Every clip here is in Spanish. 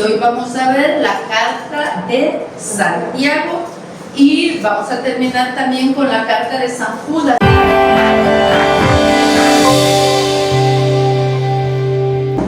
Hoy vamos a ver la carta de Santiago y vamos a terminar también con la carta de San Judas.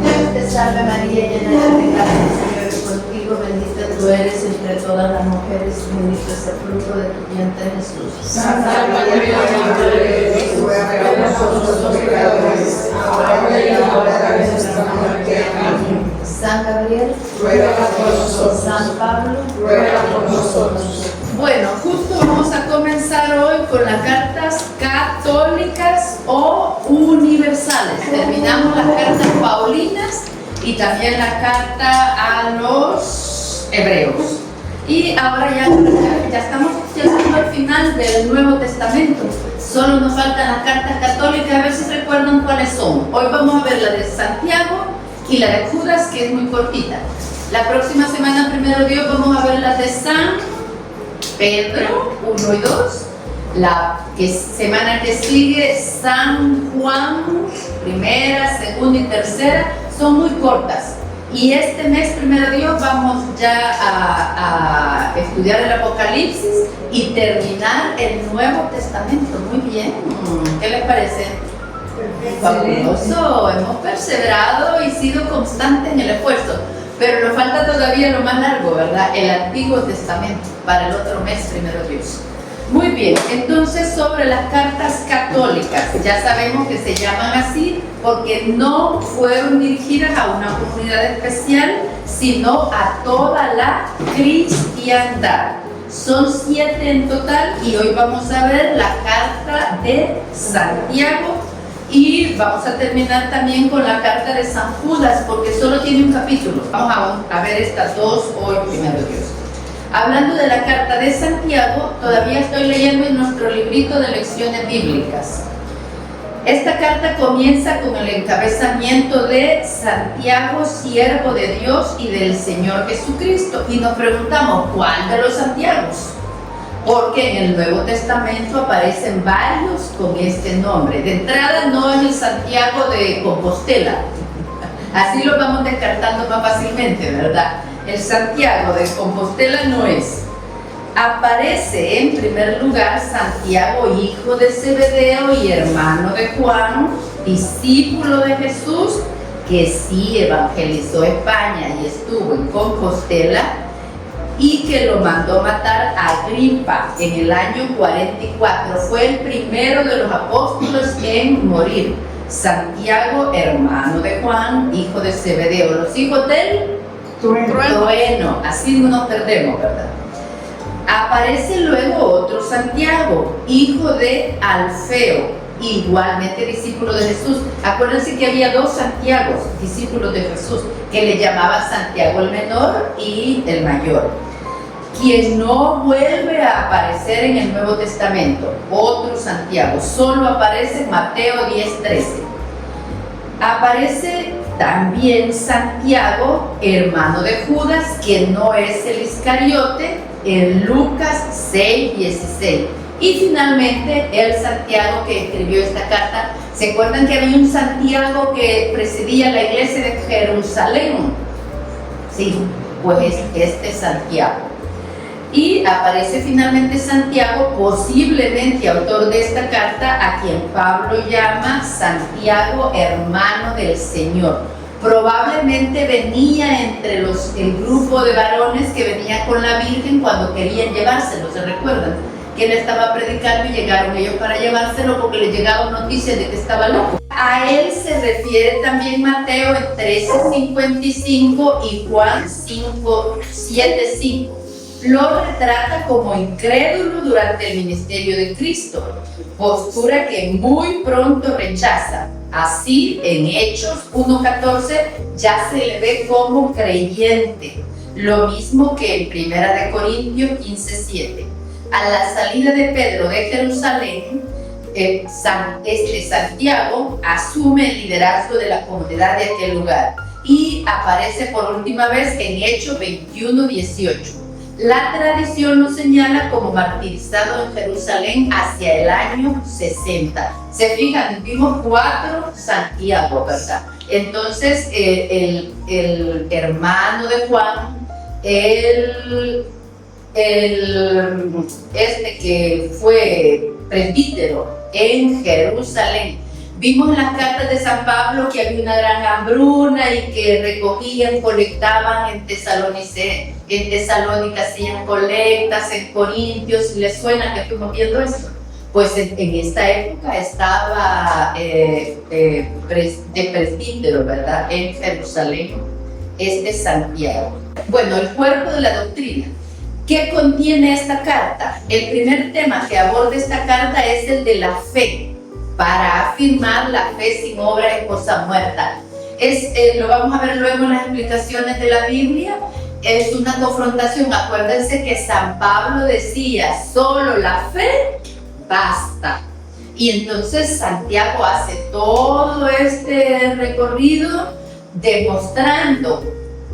Dios te salve María, llena eres de gracia, el Señor es contigo, bendita tú eres entre todas las mujeres, bendito es el fruto de tu vientre Jesús. Santa María, Madre de Dios, ruega por nosotros los pecadores, ahora y en la hora de nuestra muerte. Amén. San Gabriel, ruega por nosotros. San Pablo, ruega por nosotros. Bueno, justo vamos a comenzar hoy con las cartas católicas o universales. Terminamos las cartas paulinas y también la carta a los hebreos. Y ahora ya estamos llegando al final del Nuevo Testamento. Solo nos faltan las cartas católicas, a ver si recuerdan cuáles son. Hoy vamos a ver la de Santiago y la de Judas, que es muy cortita. La próxima semana, primero Dios, vamos a ver la de San Pedro 1 y 2. La semana que sigue, San Juan, primera, segunda y tercera, son muy cortas. Y este mes, primero Dios, vamos ya a estudiar el Apocalipsis y terminar el Nuevo Testamento. Muy bien, ¿qué les parece? Fabuloso, hemos perseverado y sido constantes en el esfuerzo, pero nos falta todavía lo más largo, ¿verdad? El Antiguo Testamento, para el otro mes, primero Dios. Muy bien, entonces sobre las cartas católicas, ya sabemos que se llaman así porque no fueron dirigidas a una comunidad especial, sino a toda la cristiandad. Son 7 en total y hoy vamos a ver la carta de Santiago y vamos a terminar también con la carta de San Judas porque solo tiene un capítulo. Vamos a ver estas dos hoy, primero Dios. Hablando de la carta de Santiago, todavía estoy leyendo en nuestro librito de lecciones bíblicas. Esta carta comienza con el encabezamiento de Santiago, siervo de Dios y del Señor Jesucristo. Y nos preguntamos, ¿cuál de los Santiagos? Porque en el Nuevo Testamento aparecen varios con este nombre. De entrada no es el Santiago de Compostela. Así lo vamos descartando más fácilmente, ¿verdad? El Santiago de Compostela no es. Aparece en primer lugar Santiago, hijo de Zebedeo y hermano de Juan, discípulo de Jesús, que sí evangelizó España y estuvo en Compostela, y que lo mandó matar a Agripa en el año 44. Fue el primero de los apóstoles en morir. Santiago, hermano de Juan, hijo de Zebedeo. Los hijos del trueno. Así no nos perdemos, ¿verdad? Aparece luego otro Santiago, hijo de Alfeo, igualmente discípulo de Jesús. Acuérdense que había 2 Santiagos, discípulos de Jesús, que le llamaban Santiago el menor y el mayor. Quien no vuelve a aparecer en el Nuevo Testamento, otro Santiago, solo aparece en Mateo 10:13. Aparece también Santiago, hermano de Judas, que no es el Iscariote, en Lucas 6:16. Y finalmente el Santiago que escribió esta carta. ¿Se acuerdan que había un Santiago que presidía la iglesia de Jerusalén? Sí, pues este Santiago. Y aparece finalmente Santiago, posiblemente autor de esta carta, a quien Pablo llama Santiago, hermano del Señor. Probablemente venía entre el grupo de varones que venía con la Virgen cuando querían llevárselo, ¿se recuerdan? Que él estaba predicando y llegaron ellos para llevárselo porque les llegaban noticias de que estaba loco. A él se refiere también Mateo en 13:55 y Juan 7:5. Lo retrata como incrédulo durante el ministerio de Cristo, postura que muy pronto rechaza. Así, en Hechos 1:14 ya se le ve como creyente, lo mismo que en 1 Corintios 15:7. A la salida de Pedro de Jerusalén, Santiago asume el liderazgo de la comunidad de aquel lugar y aparece por última vez en Hechos 21:18. La tradición lo señala como martirizado en Jerusalén hacia el año 60. Se fijan, vimos 4 Santiago, ¿verdad? Entonces, el hermano de Juan, este que fue presbítero en Jerusalén, vimos en las cartas de San Pablo que había una gran hambruna y que recogían, colectaban en Tesalónica, hacían colectas, en Corintios. ¿Les suena que fuimos viendo esto? Pues en esta época estaba de presbítero, ¿verdad? En Jerusalén, Santiago. Bueno, el cuerpo de la doctrina. ¿Qué contiene esta carta? El primer tema que aborda esta carta es el de la fe. Para afirmar la fe sin obra es cosa muerta. Lo vamos a ver luego en las explicaciones de la Biblia. Es una confrontación. Acuérdense que San Pablo decía, solo la fe basta. Y entonces Santiago hace todo este recorrido demostrando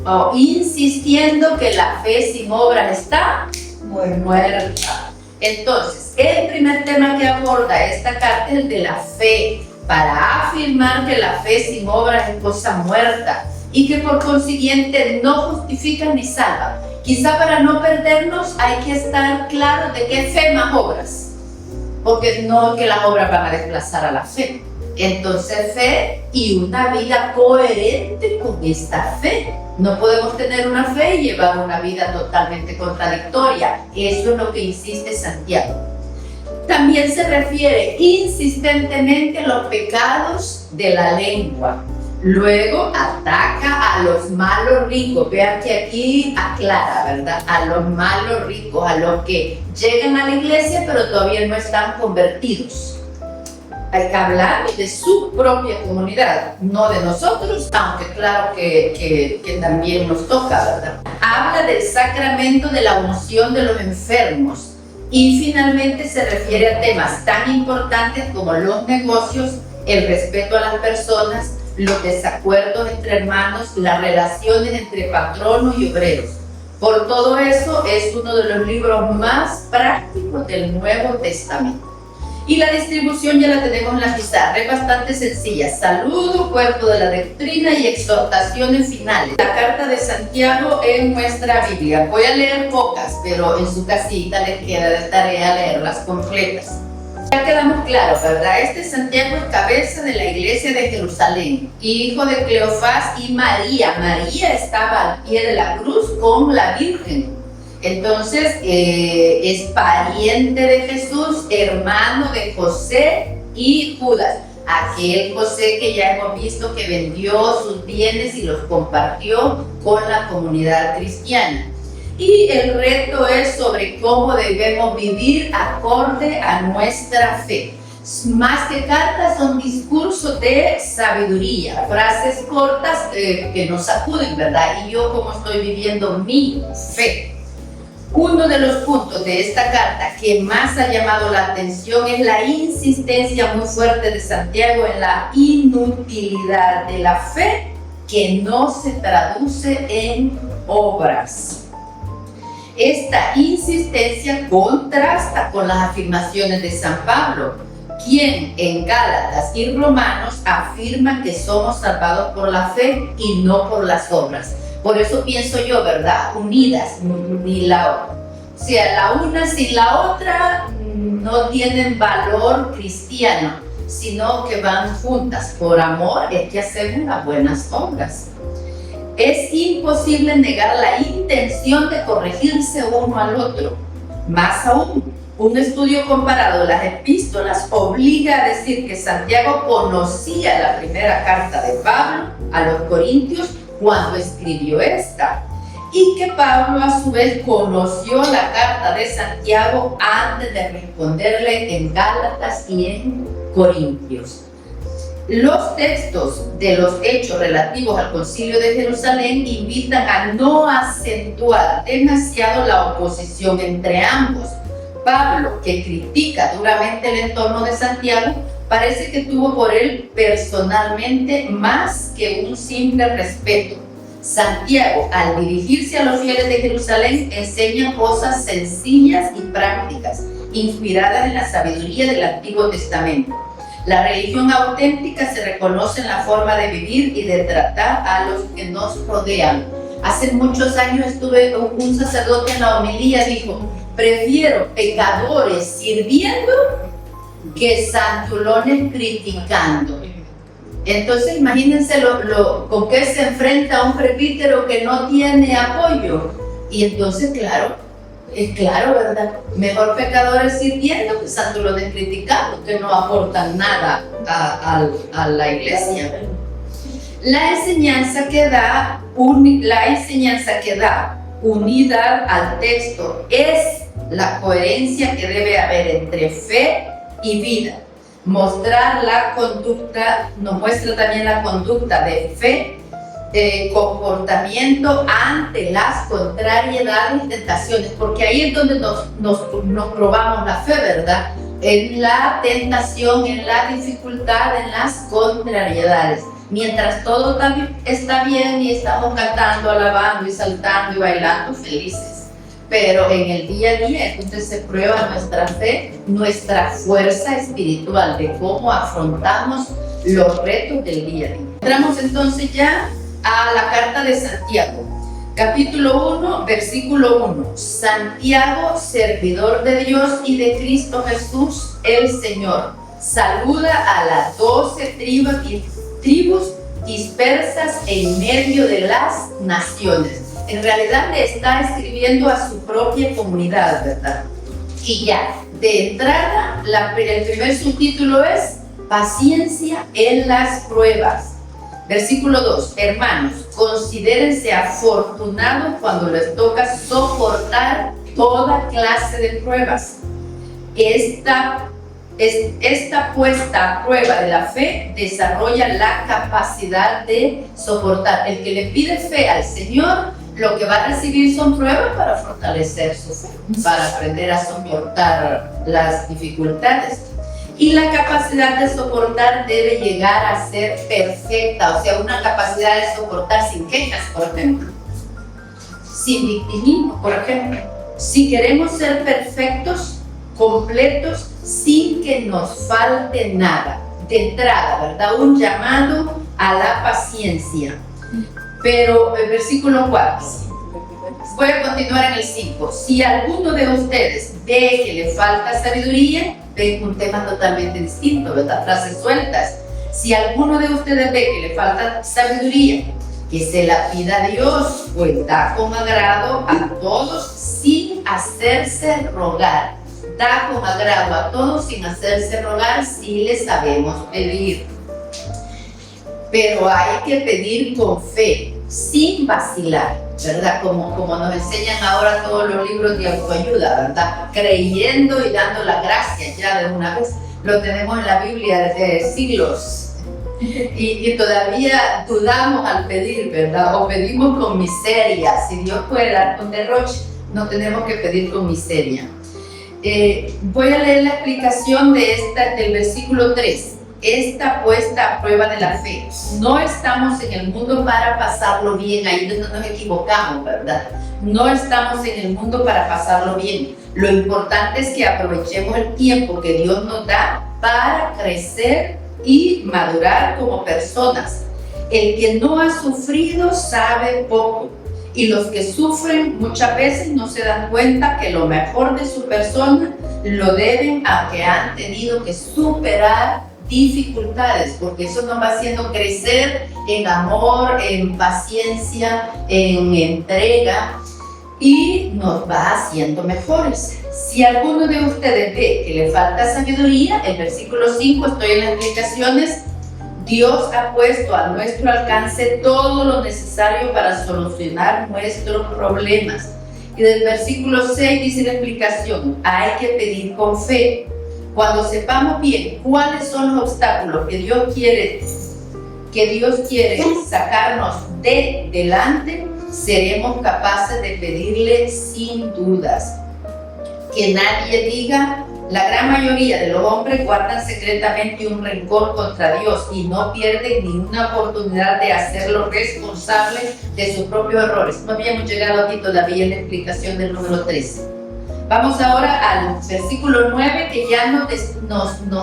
o insistiendo que la fe sin obras está muerta. Entonces, el primer tema que aborda esta carta es el de la fe, para afirmar que la fe sin obras es cosa muerta y que por consiguiente no justifica ni salva. Quizá para no perdernos hay que estar claros de qué fe más obras, porque no es que las obras van a desplazar a la fe. Entonces, fe y una vida coherente con esta fe. No podemos tener una fe y llevar una vida totalmente contradictoria. Eso es lo que insiste Santiago. También se refiere insistentemente a los pecados de la lengua. Luego ataca a los malos ricos. Vean que aquí aclara, ¿verdad? A los malos ricos, a los que llegan a la iglesia pero todavía no están convertidos. Hay que hablar de su propia comunidad, no de nosotros, aunque claro que también nos toca, ¿verdad? Habla del sacramento de la unción de los enfermos y finalmente se refiere a temas tan importantes como los negocios, el respeto a las personas, los desacuerdos entre hermanos, las relaciones entre patronos y obreros. Por todo eso es uno de los libros más prácticos del Nuevo Testamento. Y la distribución ya la tenemos en la pizarra, es bastante sencilla. Saludo, cuerpo de la doctrina y exhortaciones finales. La carta de Santiago en nuestra Biblia. Voy a leer pocas, pero en su casita les queda de tarea leerlas completas. Ya quedamos claros, ¿verdad? Santiago es cabeza de la iglesia de Jerusalén, hijo de Cleofás y María. María estaba al pie de la cruz con la Virgen. Entonces es pariente de Jesús, hermano de José y Judas, aquel José que ya hemos visto que vendió sus bienes y los compartió con la comunidad cristiana. Y el reto es sobre cómo debemos vivir acorde a nuestra fe. Más que cartas, son discursos de sabiduría, frases cortas que nos sacuden, ¿verdad? Y yo cómo estoy viviendo mi fe. Uno de los puntos de esta carta que más ha llamado la atención es la insistencia muy fuerte de Santiago en la inutilidad de la fe que no se traduce en obras. Esta insistencia contrasta con las afirmaciones de San Pablo, quien en Gálatas y Romanos afirma que somos salvados por la fe y no por las obras. Por eso pienso yo, ¿verdad? Unidas, ni la otra. O sea, la una sin la otra no tienen valor cristiano, sino que van juntas. Por amor es que hacemos las buenas obras. Es imposible negar la intención de corregirse uno al otro. Más aún, un estudio comparado de las epístolas obliga a decir que Santiago conocía la primera carta de Pablo a los Corintios cuando escribió esta, y que Pablo a su vez conoció la carta de Santiago antes de responderle en Gálatas y en Corintios. Los textos de los hechos relativos al Concilio de Jerusalén invitan a no acentuar demasiado la oposición entre ambos. Pablo, que critica duramente el entorno de Santiago, parece que tuvo por él personalmente más que un simple respeto. Santiago, al dirigirse a los fieles de Jerusalén, enseña cosas sencillas y prácticas, inspiradas en la sabiduría del Antiguo Testamento. La religión auténtica se reconoce en la forma de vivir y de tratar a los que nos rodean. Hace muchos años un sacerdote en la homilía dijo: prefiero pecadores sirviendo que santulones criticando. Entonces imagínense con qué se enfrenta un presbítero que no tiene apoyo. Y entonces, es claro, ¿verdad? Mejor pecadores sirviendo que santulones criticando, que no aportan nada a la iglesia. La enseñanza que da unidad al texto es la coherencia que debe haber entre fe y vida. Mostrar la conducta, nos muestra también la conducta de fe, comportamiento ante las contrariedades y tentaciones, porque ahí es donde nos probamos la fe, ¿verdad? En la tentación, en la dificultad, en las contrariedades. Mientras todo está bien y estamos cantando, alabando y saltando y bailando felices. Pero en el día a día es donde se prueba nuestra fe, nuestra fuerza espiritual, de cómo afrontamos los retos del día a día. Entramos entonces ya a la carta de Santiago, capítulo 1, versículo 1. Santiago, servidor de Dios y de Cristo Jesús, el Señor, saluda a las 12 tribus dispersas en medio de las naciones. En realidad le está escribiendo a su propia comunidad, ¿verdad? Y ya, de entrada, el primer subtítulo es Paciencia en las pruebas. Versículo 2, hermanos, considérense afortunados cuando les toca soportar toda clase de pruebas. Esta puesta a prueba de la fe desarrolla la capacidad de soportar. El que le pide fe al Señor, lo que va a recibir son pruebas para fortalecer su fe, para aprender a soportar las dificultades. Y la capacidad de soportar debe llegar a ser perfecta, o sea, una capacidad de soportar sin quejas, por ejemplo, sin victimismo, por ejemplo. Si queremos ser perfectos, completos, sin que nos falte nada. De entrada, ¿verdad? Un llamado a la paciencia. Pero el versículo 4, voy a continuar en el 5. Si alguno de ustedes ve que le falta sabiduría, ven un tema totalmente distinto, ¿verdad? Frases sueltas. Si alguno de ustedes ve que le falta sabiduría, que se la pida a Dios, pues da con agrado a todos sin hacerse rogar. Da con agrado a todos sin hacerse rogar si le sabemos pedir. Pero hay que pedir con fe, sin vacilar, ¿verdad? Como nos enseñan ahora todos los libros de autoayuda, ¿verdad? Creyendo y dando la gracia ya de una vez. Lo tenemos en la Biblia desde siglos. Y todavía dudamos al pedir, ¿verdad? O pedimos con miseria. Si Dios puede dar con derroche, no tenemos que pedir con miseria. Voy a leer la explicación del versículo 3. Esta puesta a prueba de la fe. No estamos en el mundo para pasarlo bien, ahí no nos equivocamos, ¿verdad? No estamos en el mundo para pasarlo bien. Lo importante es que aprovechemos el tiempo que Dios nos da para crecer y madurar como personas. El que no ha sufrido sabe poco, y los que sufren muchas veces no se dan cuenta que lo mejor de su persona lo deben a que han tenido que superar dificultades, porque eso nos va haciendo crecer en amor, en paciencia, en entrega, y nos va haciendo mejores. Si alguno de ustedes ve que le falta sabiduría, el versículo 5, estoy en las explicaciones, Dios ha puesto a nuestro alcance todo lo necesario para solucionar nuestros problemas. Y del versículo 6 dice la explicación, hay que pedir con fe. Cuando sepamos bien cuáles son los obstáculos que Dios quiere sacarnos de delante, seremos capaces de pedirle sin dudas. Que nadie diga, la gran mayoría de los hombres guardan secretamente un rencor contra Dios y no pierden ni una oportunidad de hacerlo responsable de sus propios errores. No habíamos llegado aquí todavía en la explicación del número 13. Vamos ahora al versículo 9, que ya nos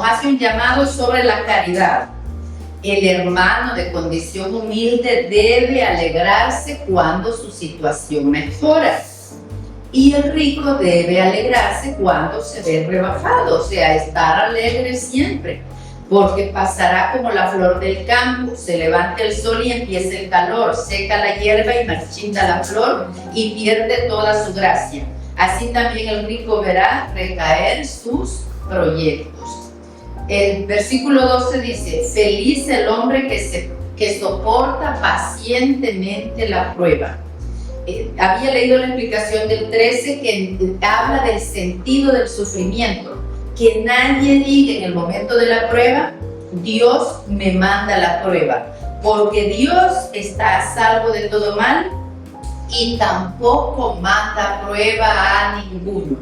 hace un llamado sobre la caridad. El hermano de condición humilde debe alegrarse cuando su situación mejora. Y el rico debe alegrarse cuando se ve rebajado, o sea, estar alegre siempre. Porque pasará como la flor del campo, se levanta el sol y empieza el calor, seca la hierba y marchita la flor y pierde toda su gracia. Así también el rico verá recaer sus proyectos. El versículo 12 dice, feliz el hombre que soporta pacientemente la prueba. Había leído la explicación del 13 que habla del sentido del sufrimiento. Que nadie diga en el momento de la prueba, Dios me manda la prueba, porque Dios está a salvo de todo mal y tampoco manda prueba a ninguno.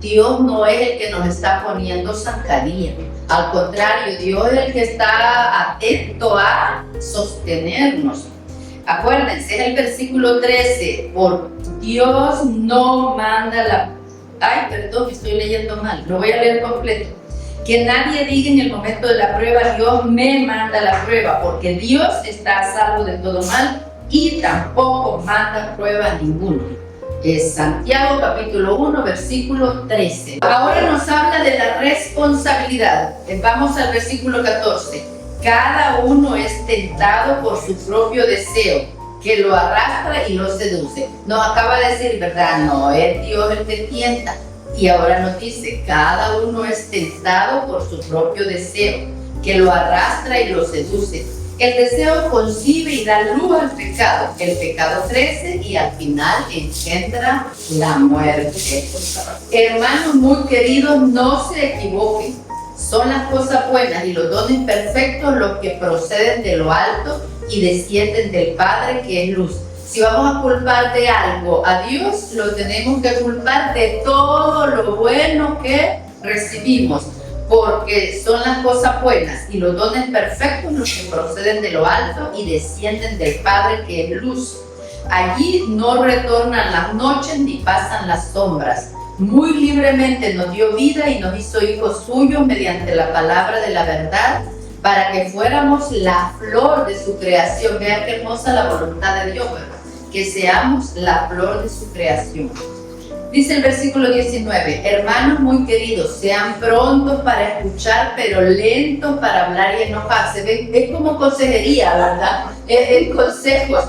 Dios no es el que nos está poniendo zancadilla, al contrario, Dios es el que está atento a sostenernos. Acuérdense, es el versículo 13, por Dios no manda la Ay, perdón, estoy leyendo mal, lo voy a leer completo. Que nadie diga en el momento de la prueba, Dios me manda la prueba, porque Dios está a salvo de todo mal y tampoco manda prueba a ninguno. Es Santiago capítulo 1, versículo 13. Ahora nos habla de la responsabilidad. Vamos al versículo 14. Cada uno es tentado por su propio deseo, que lo arrastra y lo seduce. Nos acaba de decir, ¿verdad? No es Dios el que tienta. Y ahora nos dice, cada uno es tentado por su propio deseo, que lo arrastra y lo seduce. El deseo concibe y da luz al pecado. El pecado crece y al final engendra la muerte. Hermanos muy queridos, no se equivoquen. Son las cosas buenas y los dones perfectos los que proceden de lo alto y descienden del Padre, que es luz. Si vamos a culpar de algo a Dios, lo tenemos que culpar de todo lo bueno que recibimos, porque son las cosas buenas y los dones perfectos los que proceden de lo alto y descienden del Padre, que es luz. Allí no retornan las noches ni pasan las sombras. Muy libremente nos dio vida y nos hizo hijos suyos mediante la palabra de la verdad, para que fuéramos la flor de su creación. Vean qué hermosa la voluntad de Dios, ¿verdad? Que seamos la flor de su creación. Dice el versículo 19, hermanos muy queridos, sean prontos para escuchar, pero lentos para hablar y enojarse. Es como consejería, ¿verdad? Es consejos.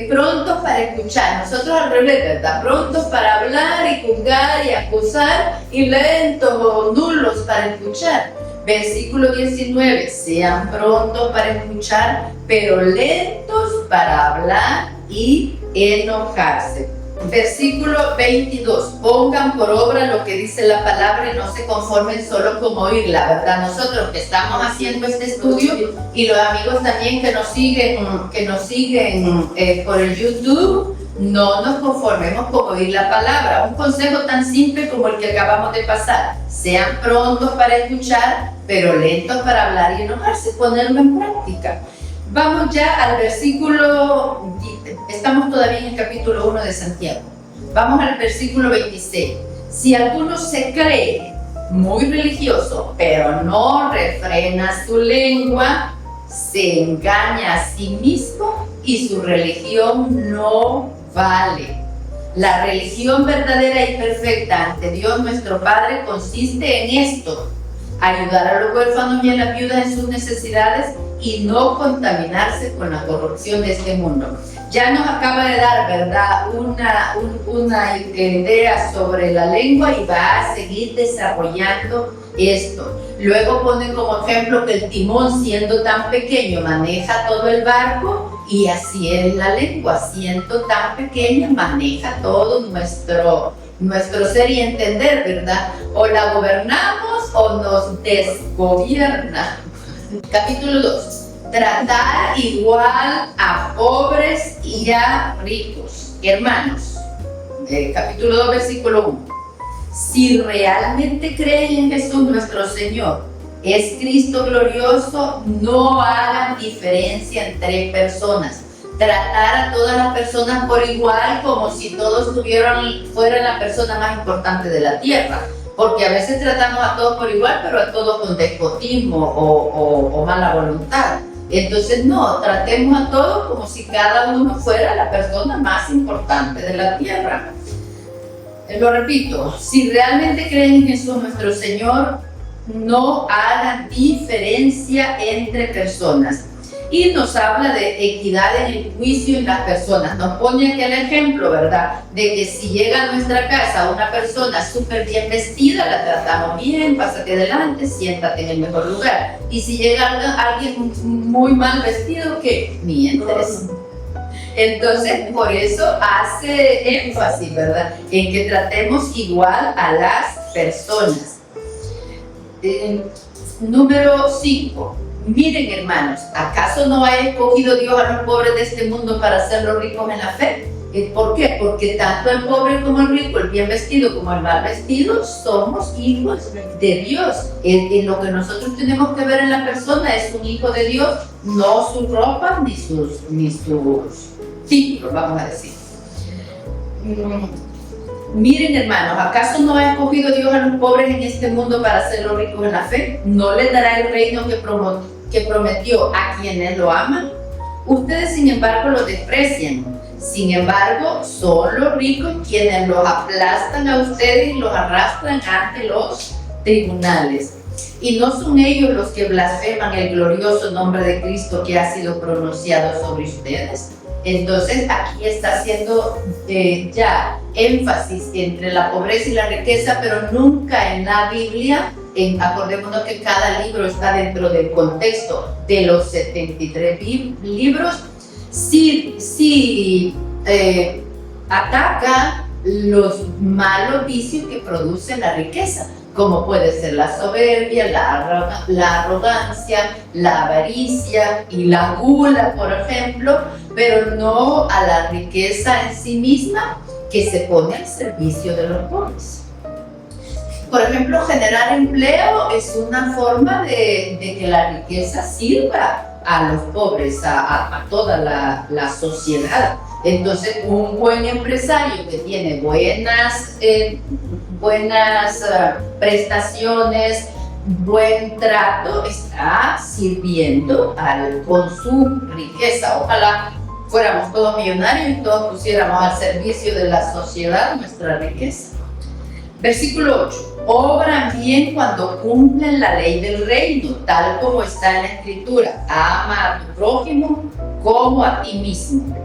Prontos para escuchar, nosotros al revés, ¿verdad? Prontos para hablar y juzgar y acusar, y lentos o nulos para escuchar. Versículo 19, sean prontos para escuchar, pero lentos para hablar y enojarse. Versículo 22, pongan por obra lo que dice la palabra y no se conformen solo con oírla, ¿verdad? Nosotros que estamos haciendo este estudio y los amigos también que nos siguen por el YouTube, no nos conformemos con oír la palabra. Un consejo tan simple como el que acabamos de pasar: sean prontos para escuchar, pero lentos para hablar y enojarse, ponerlo en práctica. Vamos ya al versículo, estamos todavía en el capítulo 1 de Santiago. Vamos al versículo 26. Si alguno se cree muy religioso, pero no refrena su lengua, se engaña a sí mismo y su religión no vale. La religión verdadera y perfecta ante Dios nuestro Padre consiste en esto: ayudar a los huérfanos y a las viudas en sus necesidades y no contaminarse con la corrupción de este mundo. Ya nos acaba de dar, ¿verdad?, una idea sobre la lengua y va a seguir desarrollando esto. Luego pone como ejemplo que el timón, siendo tan pequeño, maneja todo el barco, y así es la lengua, siendo tan pequeña, maneja todo nuestro ser y entender, ¿verdad? O la gobernamos o nos desgobierna. Capítulo 2. Tratar igual a pobres y a ricos. Hermanos, capítulo 2, versículo 1. Si realmente creen en Jesús nuestro Señor, es Cristo glorioso, no hagan diferencia entre personas. tratar a todas las personas por igual, como si todos fueran la persona más importante de la tierra. Porque a veces tratamos a todos por igual, pero a todos con despotismo o mala voluntad. Entonces no, tratemos a todos como si cada uno fuera la persona más importante de la tierra. Lo repito, si realmente creen en Jesús nuestro Señor, no hagan diferencia entre personas. Y nos habla de equidad en el juicio en las personas. Nos pone aquí el ejemplo, ¿verdad? De que si llega a nuestra casa una persona súper bien vestida, la tratamos bien, pásate adelante, siéntate en el mejor lugar. Y si llega alguien muy mal vestido, ¿qué? Ni entres. Entonces, por eso hace énfasis, ¿verdad? En que tratemos igual a las personas. Número 5. Miren, hermanos, ¿acaso no ha escogido Dios a los pobres de este mundo para hacerlos ricos en la fe? ¿Por qué? Porque tanto el pobre como el rico, el bien vestido como el mal vestido, somos hijos de Dios. Lo que nosotros tenemos que ver en la persona es un hijo de Dios, no su ropa ni sus títulos, vamos a decir. Miren, hermanos, ¿acaso no ha escogido Dios a los pobres en este mundo para hacerlos ricos en la fe? ¿No les dará el reino que prometió a quienes lo aman? Ustedes, sin embargo, lo desprecian. Sin embargo, son los ricos quienes los aplastan a ustedes y los arrastran ante los tribunales. Y no son ellos los que blasfeman el glorioso nombre de Cristo que ha sido pronunciado sobre ustedes. Entonces aquí está haciendo ya énfasis entre la pobreza y la riqueza, pero nunca en la Biblia, acordémonos que cada libro está dentro del contexto de los 73 libros, sí ataca los malos vicios que produce la riqueza, como puede ser la soberbia, la arrogancia, la avaricia y la gula, por ejemplo, pero no a la riqueza en sí misma que se pone al servicio de los pobres. Por ejemplo, generar empleo es una forma de que la riqueza sirva a los pobres, a toda la sociedad. Entonces, un buen empresario que tiene buenas prestaciones, buen trato, está sirviendo con su riqueza. Ojalá fuéramos todos millonarios y todos pusiéramos al servicio de la sociedad nuestra riqueza. Versículo 8. Obran bien cuando cumplen la ley del reino, tal como está en la Escritura. Ama a tu prójimo como a ti mismo.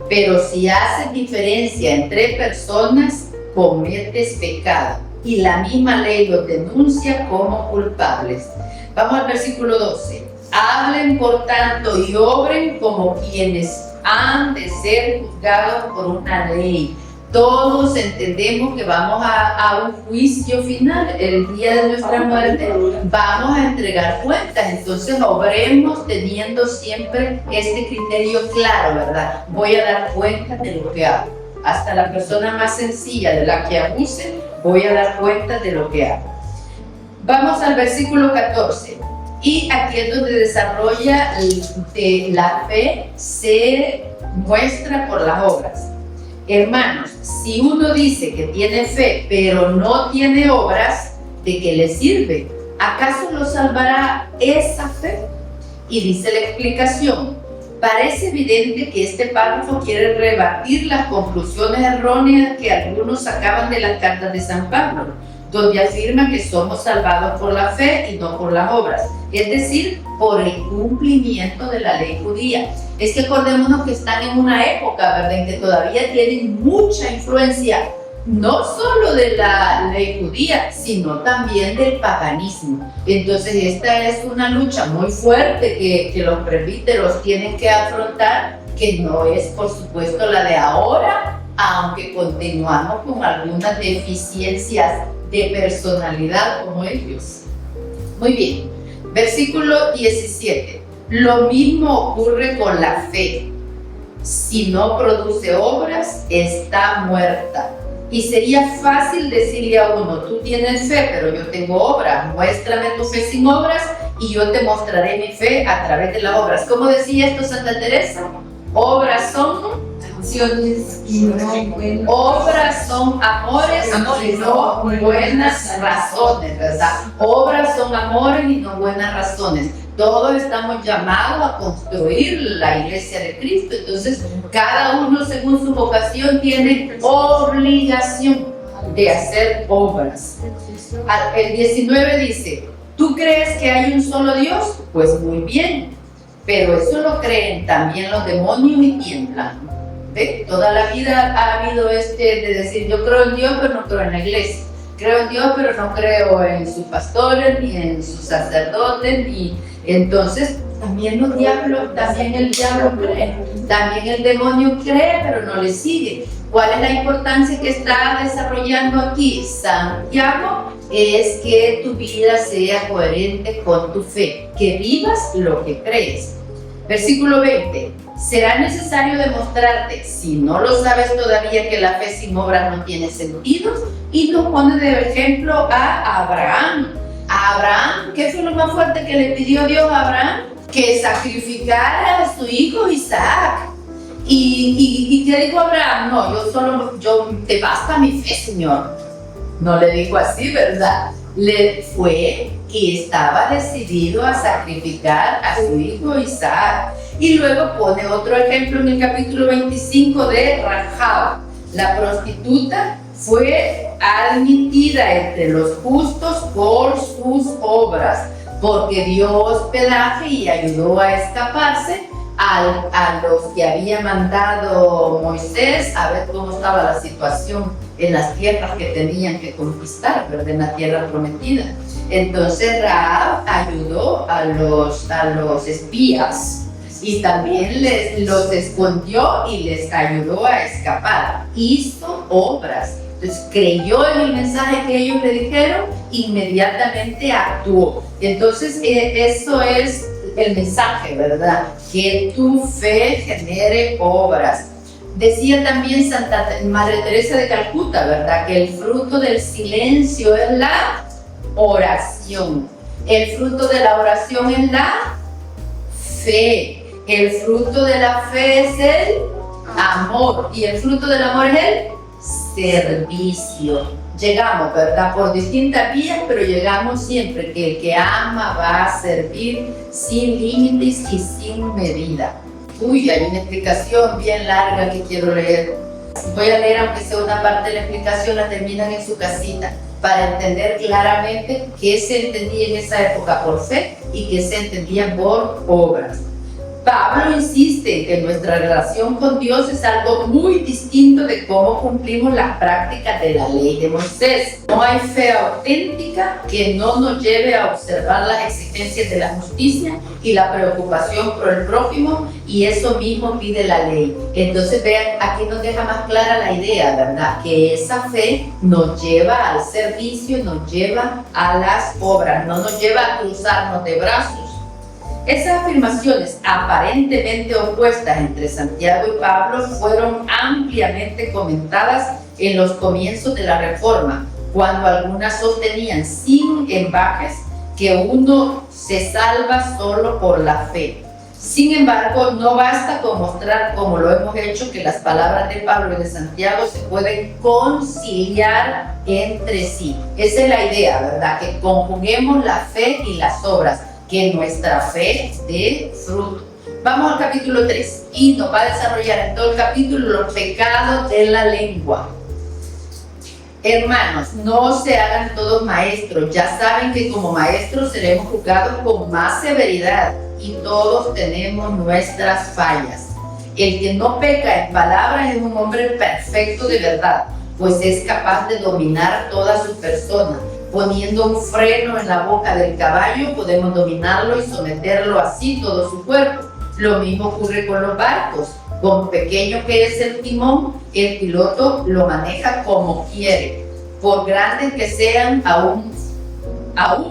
Pero si haces diferencia entre personas, cometes pecado, y la misma ley los denuncia como culpables. Vamos al versículo 12. Hablen, por tanto, y obren como quienes han de ser juzgados por una ley. Todos entendemos que vamos a un juicio final, el día de nuestra muerte, vamos a entregar cuentas, entonces obremos teniendo siempre este criterio claro, ¿verdad? Voy a dar cuenta de lo que hago. Hasta la persona más sencilla de la que abuse, voy a dar cuenta de lo que hago. Vamos al versículo 14. Y aquí es donde desarrolla la fe, se muestra por las obras. Hermanos, si uno dice que tiene fe, pero no tiene obras, ¿de qué le sirve? ¿Acaso lo salvará esa fe? Y dice la explicación. Parece evidente que este párrafo quiere rebatir las conclusiones erróneas que algunos sacaban de las cartas de San Pablo, donde afirma que somos salvados por la fe y no por las obras, es decir, por el cumplimiento de la ley judía. Es que acordémonos que están en una época, ¿verdad?, en que todavía tienen mucha influencia, no solo de la ley judía, sino también del paganismo. Entonces esta es una lucha muy fuerte que los presbíteros tienen que afrontar, que no es por supuesto la de ahora, aunque continuamos con algunas deficiencias de personalidad como ellos. Muy bien, versículo 17. Lo mismo ocurre con la fe. Si no produce obras, está muerta. Y sería fácil decirle a uno, tú tienes fe, pero yo tengo obras, muéstrame tu fe sin obras y yo te mostraré mi fe a través de las obras. ¿Cómo decía esto Santa Teresa? Obras son acciones y no buenas. obras son amores y no buenas razones, ¿verdad? Obras son amores y no buenas razones. Todos estamos llamados a construir la iglesia de Cristo. Entonces, cada uno según su vocación tiene obligación de hacer obras. El 19 dice, ¿tú crees que hay un solo Dios? Pues muy bien, pero eso lo creen también los demonios y tiemblan. ¿Ve? Toda la vida ha habido de decir, yo creo en Dios, pero no creo en la iglesia. Creo en Dios, pero no creo en sus pastores, ni en sus sacerdotes, ni... Entonces, también el diablo cree, también el demonio cree, pero no le sigue. ¿Cuál es la importancia que está desarrollando aquí Santiago? Es que tu vida sea coherente con tu fe, que vivas lo que crees. Versículo 20. Será necesario demostrarte, si no lo sabes todavía, que la fe sin obras no tiene sentido. Y nos pone de ejemplo a Abraham. A Abraham, ¿qué fue lo más fuerte que le pidió Dios a Abraham? Que sacrificara a su hijo Isaac. ¿Y qué dijo Abraham? No, te basta mi fe, Señor. No le dijo así, ¿verdad? Le fue y estaba decidido a sacrificar a su hijo Isaac. Y luego pone otro ejemplo en el capítulo 25 de Rahab. La prostituta fue admitida entre los justos por sus obras, porque dio hospedaje y ayudó a escaparse a los que había mandado Moisés a ver cómo estaba la situación en las tierras que tenían que conquistar, ¿verdad? En la tierra prometida. Entonces Rahab ayudó a los espías y también los escondió y les ayudó a escapar. Hizo obras. Entonces creyó en el mensaje que ellos le dijeron, inmediatamente actuó. Entonces eso es el mensaje, ¿verdad? Que tu fe genere obras. Decía también Santa Madre Teresa de Calcuta, ¿verdad? Que el fruto del silencio es la oración. El fruto de la oración es la fe. El fruto de la fe es el amor. Y el fruto del amor es el servicio. Llegamos, ¿verdad? Por distintas vías, pero llegamos siempre que el que ama va a servir sin límites y sin medida. Uy, hay una explicación bien larga que quiero leer. Voy a leer, aunque sea una parte de la explicación, la terminan en su casita, para entender claramente qué se entendía en esa época por fe y qué se entendía por obras. Pablo insiste en que nuestra relación con Dios es algo muy distinto de cómo cumplimos las prácticas de la ley de Moisés. No hay fe auténtica que no nos lleve a observar las exigencias de la justicia y la preocupación por el prójimo, y eso mismo pide la ley. Entonces vean, aquí nos deja más clara la idea, ¿verdad? Que esa fe nos lleva al servicio, nos lleva a las obras, no nos lleva a cruzarnos de brazos. Esas afirmaciones aparentemente opuestas entre Santiago y Pablo fueron ampliamente comentadas en los comienzos de la Reforma, cuando algunas sostenían sin embajes que uno se salva solo por la fe. Sin embargo, no basta con mostrar, como lo hemos hecho, que las palabras de Pablo y de Santiago se pueden conciliar entre sí. Esa es la idea, ¿verdad? Que conjuguemos la fe y las obras, que nuestra fe dé fruto. Vamos al capítulo 3 y nos va a desarrollar en todo el capítulo los pecados de la lengua. Hermanos, no se hagan todos maestros. Ya saben que como maestros seremos juzgados con más severidad y todos tenemos nuestras fallas. El que no peca en palabras es un hombre perfecto de verdad, pues es capaz de dominar toda su persona. Poniendo un freno en la boca del caballo, podemos dominarlo y someterlo así todo su cuerpo. Lo mismo ocurre con los barcos. Con pequeño que es el timón, el piloto lo maneja como quiere, por grandes que sean, aún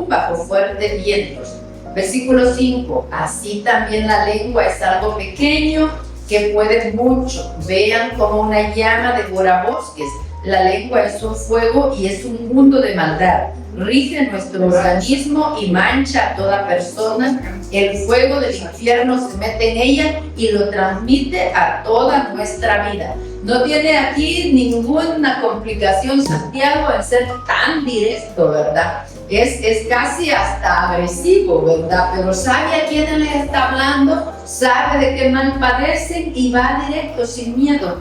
bajo fuertes vientos. Versículo 5. Así también la lengua es algo pequeño que puede mucho. Vean como una llama devora bosques. La lengua es un fuego y es un mundo de maldad. Rige nuestro organismo y mancha a toda persona. El fuego del infierno se mete en ella y lo transmite a toda nuestra vida. No tiene aquí ninguna complicación Santiago en ser tan directo, ¿verdad? Es casi hasta agresivo, ¿verdad? Pero sabe a quién les está hablando, sabe de qué mal padecen y va directo, sin miedo.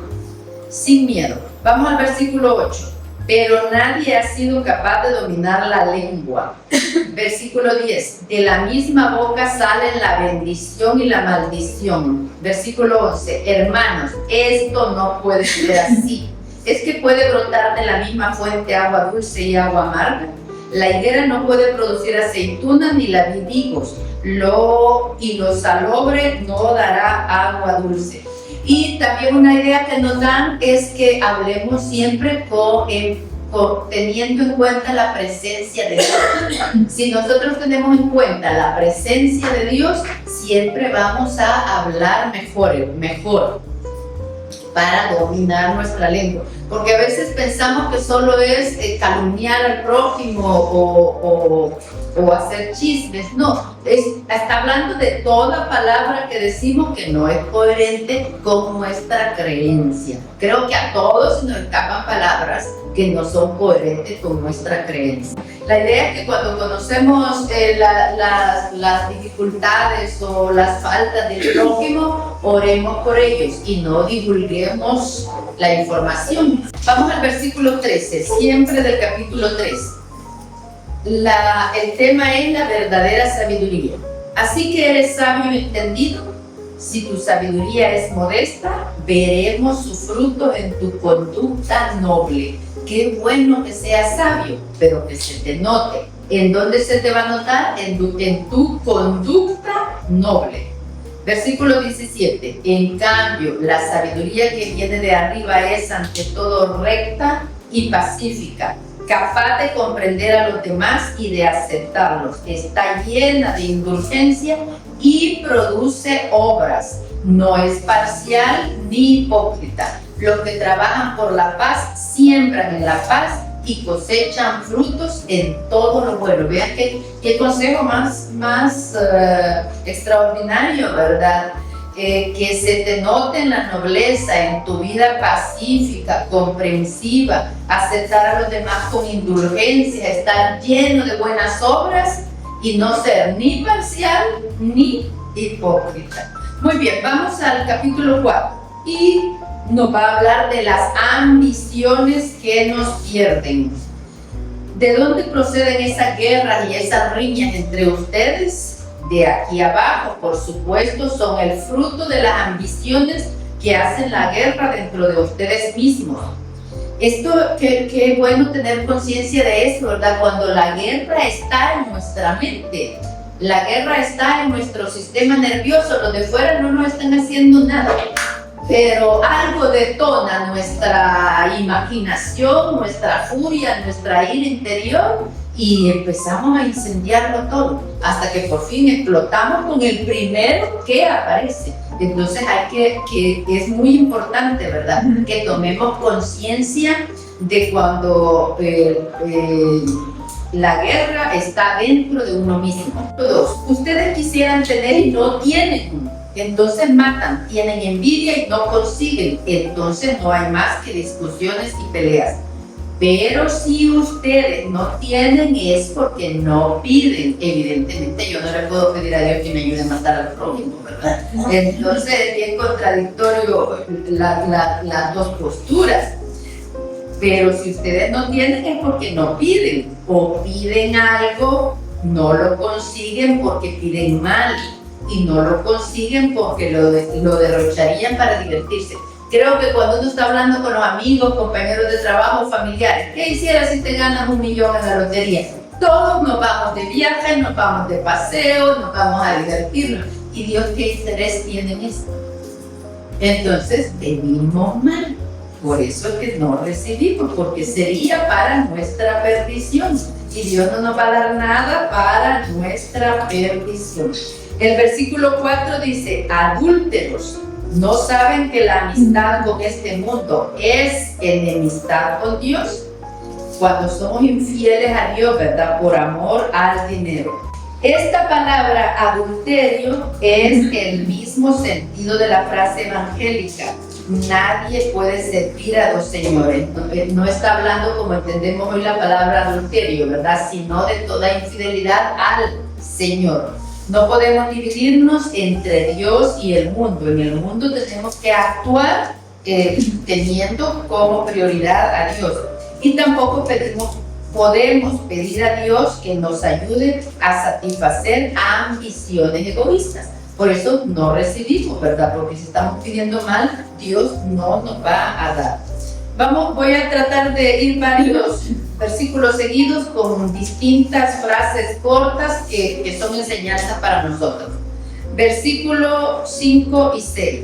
Sin miedo. Vamos al versículo 8. Pero nadie ha sido capaz de dominar la lengua. Versículo 10. De la misma boca salen la bendición y la maldición. Versículo 11. Hermanos, esto no puede ser así. ¿Es que puede brotar de la misma fuente agua dulce y agua amarga? La higuera no puede producir aceitunas ni la vid higos. Lo salobre no dará agua dulce. Y también una idea que nos dan es que hablemos siempre teniendo en cuenta la presencia de Dios. Si nosotros tenemos en cuenta la presencia de Dios, siempre vamos a hablar mejor para dominar nuestra lengua. Porque a veces pensamos que solo es calumniar al prójimo o hacer chismes. No, está hablando de toda palabra que decimos que no es coherente con nuestra creencia. Creo que a todos nos escapan palabras que no son coherentes con nuestra creencia. La idea es que cuando conocemos las dificultades o las faltas del prójimo, oremos por ellos y no divulguemos la información. Vamos al versículo 13, siempre del capítulo 3. El tema es la verdadera sabiduría. Así que eres sabio y entendido. Si tu sabiduría es modesta, veremos su fruto en tu conducta noble. Qué bueno que seas sabio, pero que se te note. ¿En dónde se te va a notar? En tu conducta noble. Versículo 17. En cambio, la sabiduría que viene de arriba es ante todo recta y pacífica, capaz de comprender a los demás y de aceptarlos. Está llena de indulgencia y produce obras. No es parcial ni hipócrita. Los que trabajan por la paz siembran en la paz y cosechan frutos en todo lo bueno. Vean qué consejo más extraordinario, ¿verdad? Que se te note en la nobleza, en tu vida pacífica, comprensiva, aceptar a los demás con indulgencia, estar lleno de buenas obras y no ser ni parcial ni hipócrita. Muy bien, vamos al capítulo 4 y nos va a hablar de las ambiciones que nos pierden. ¿De dónde proceden esas guerras y esas riñas entre ustedes? De aquí abajo, por supuesto, son el fruto de las ambiciones que hacen la guerra dentro de ustedes mismos. Esto, qué bueno tener conciencia de eso, ¿verdad? Cuando la guerra está en nuestra mente, la guerra está en nuestro sistema nervioso, los de fuera no nos están haciendo nada, pero algo detona nuestra imaginación, nuestra furia, nuestra ira interior y empezamos a incendiarlo todo hasta que por fin explotamos con el primero que aparece. Entonces es muy importante, ¿verdad? Que tomemos conciencia de cuando la guerra está dentro de uno mismo. 2. Ustedes quisieran tener y no tienen, entonces matan, tienen envidia y no consiguen, entonces no hay más que discusiones y peleas. Pero si ustedes no tienen es porque no piden. Evidentemente yo no le puedo pedir a Dios que me ayude a matar al prójimo, ¿verdad? Entonces es bien contradictorio las dos posturas. Pero si ustedes no tienen es porque no piden. O piden algo, no lo consiguen porque piden mal. Y no lo consiguen porque lo derrocharían para divertirse. Creo que cuando uno está hablando con los amigos, compañeros de trabajo, familiares, ¿qué hicieras si te ganas 1 millón en la lotería? Todos nos vamos de viaje, nos vamos de paseo, nos vamos a divertirnos. ¿Y Dios qué interés tiene en esto? Entonces, venimos mal. Por eso es que no recibimos, porque sería para nuestra perdición. Y Dios no nos va a dar nada para nuestra perdición. El versículo 4 dice, adúlteros, ¿No saben que la amistad con este mundo es enemistad con Dios? Cuando somos infieles a Dios, ¿verdad? Por amor al dinero. Esta palabra adulterio es el mismo sentido de la frase evangélica. Nadie puede servir a dos señores. No está hablando como entendemos hoy la palabra adulterio, ¿verdad? Sino de toda infidelidad al Señor. No podemos dividirnos entre Dios y el mundo. En el mundo tenemos que actuar teniendo como prioridad a Dios. Y tampoco podemos pedir a Dios que nos ayude a satisfacer ambiciones egoístas. Por eso no recibimos, ¿verdad? Porque si estamos pidiendo mal, Dios no nos va a dar. Voy a tratar de ir varios versículos seguidos con distintas frases cortas que son enseñanzas para nosotros. Versículo 5 y 6.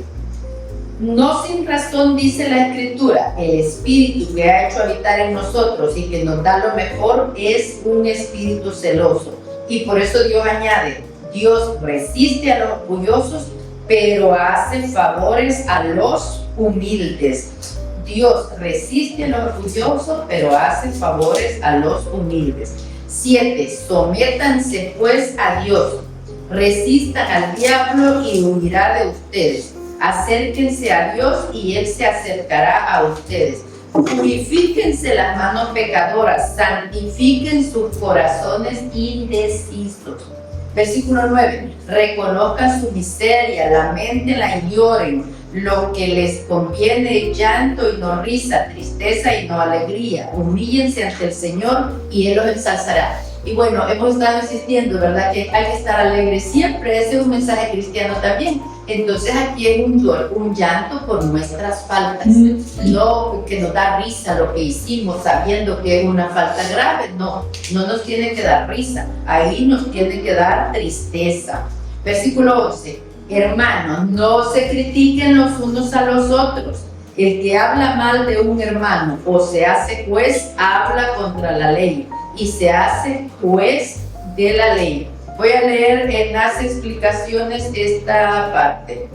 No sin razón dice la Escritura, el Espíritu que ha hecho habitar en nosotros y que nos da lo mejor es un espíritu celoso. Y por eso Dios añade, Dios resiste a los orgullosos, pero hace favores a los humildes. Dios resiste a los orgullosos, pero hace favores a los humildes. 7. Sométanse pues a Dios, resistan al diablo y huirá de ustedes. Acérquense a Dios y Él se acercará a ustedes. Purifíquense las manos pecadoras, santifiquen sus corazones indecisos. Versículo 9. Reconozcan su miseria, lamentenla y lloren. Lo que les conviene es llanto y no risa, tristeza y no alegría. Humíllense ante el Señor y Él los ensalzará. Y bueno, hemos estado insistiendo, ¿verdad? Que hay que estar alegre siempre. Ese es un mensaje cristiano también. Entonces aquí es un llanto por nuestras faltas. No que nos da risa lo que hicimos sabiendo que es una falta grave. No nos tiene que dar risa. Ahí nos tiene que dar tristeza. Versículo 11. Hermanos, no se critiquen los unos a los otros. El que habla mal de un hermano o se hace juez, habla contra la ley y se hace juez de la ley. Voy a leer en las explicaciones esta parte.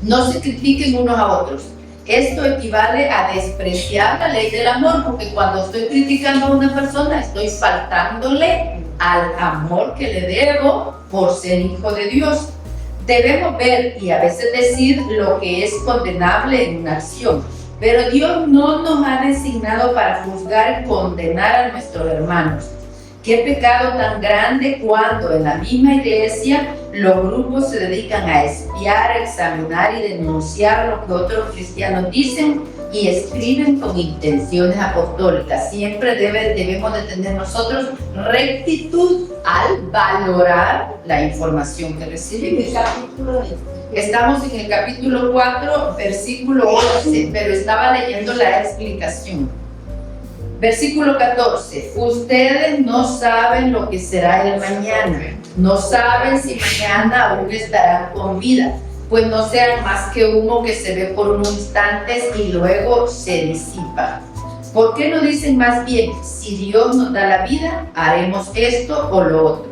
No se critiquen unos a otros. Esto equivale a despreciar la ley del amor, porque cuando estoy criticando a una persona, estoy faltándole al amor que le debo por ser hijo de Dios. Debemos ver y a veces decir lo que es condenable en una acción, pero Dios no nos ha designado para juzgar y condenar a nuestros hermanos. Qué pecado tan grande cuando en la misma iglesia los grupos se dedican a espiar, examinar y denunciar lo que otros cristianos dicen y escriben con intenciones apostólicas. Siempre debemos de tener nosotros rectitud al valorar la información que recibimos. Estamos en el capítulo 4, versículo 11, pero estaba leyendo la explicación. Versículo 14. Ustedes no saben lo que será el mañana. No saben si mañana aún estarán con vida, pues no sean más que humo que se ve por unos instantes y luego se disipa. ¿Por qué no dicen más bien, si Dios nos da la vida, haremos esto o lo otro?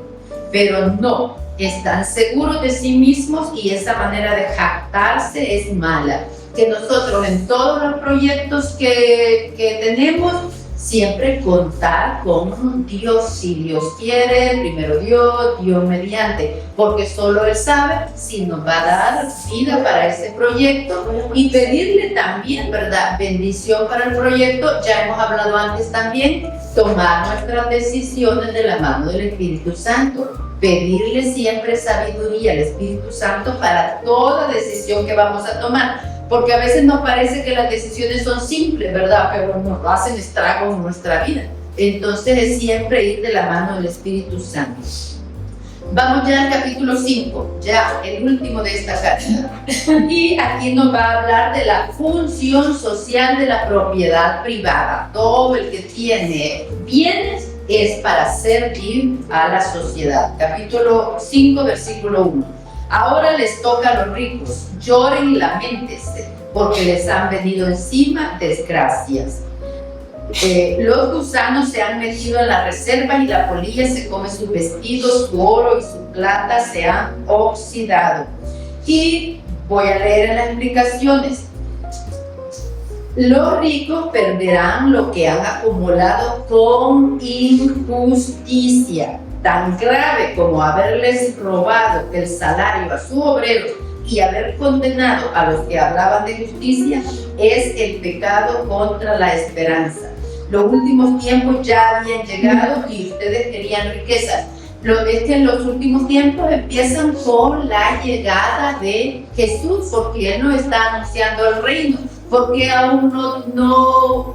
Pero no, están seguros de sí mismos y esa manera de jactarse es mala. Que nosotros en todos los proyectos que tenemos, siempre contar con Dios. Si Dios quiere, primero Dios mediante, porque solo Él sabe si nos va a dar vida para ese proyecto y pedirle también, ¿verdad?, bendición para el proyecto. Ya hemos hablado antes también, tomar nuestras decisiones de la mano del Espíritu Santo, pedirle siempre sabiduría al Espíritu Santo para toda decisión que vamos a tomar. Porque a veces nos parece que las decisiones son simples, ¿verdad? Pero nos hacen estragos en nuestra vida. Entonces es siempre ir de la mano del Espíritu Santo. Vamos ya al capítulo 5, ya el último de esta carta. Y aquí nos va a hablar de la función social de la propiedad privada. Todo el que tiene bienes es para servir a la sociedad. Capítulo 5, versículo 1. Ahora les toca a los ricos, lloren y lamentense, porque les han venido encima desgracias. Los gusanos se han metido en la reserva y la polilla se come sus vestidos, su oro y su plata se han oxidado. Y Voy a leer en las explicaciones. Los ricos perderán lo que han acumulado con injusticia, tan grave como haberles robado el salario a sus obreros y haber condenado a los que hablaban de justicia es el pecado contra la esperanza. Los últimos tiempos ya habían llegado y ustedes querían riquezas. Es que en los últimos tiempos empiezan con la llegada de Jesús, porque Él nos está anunciando el reino. Porque aún no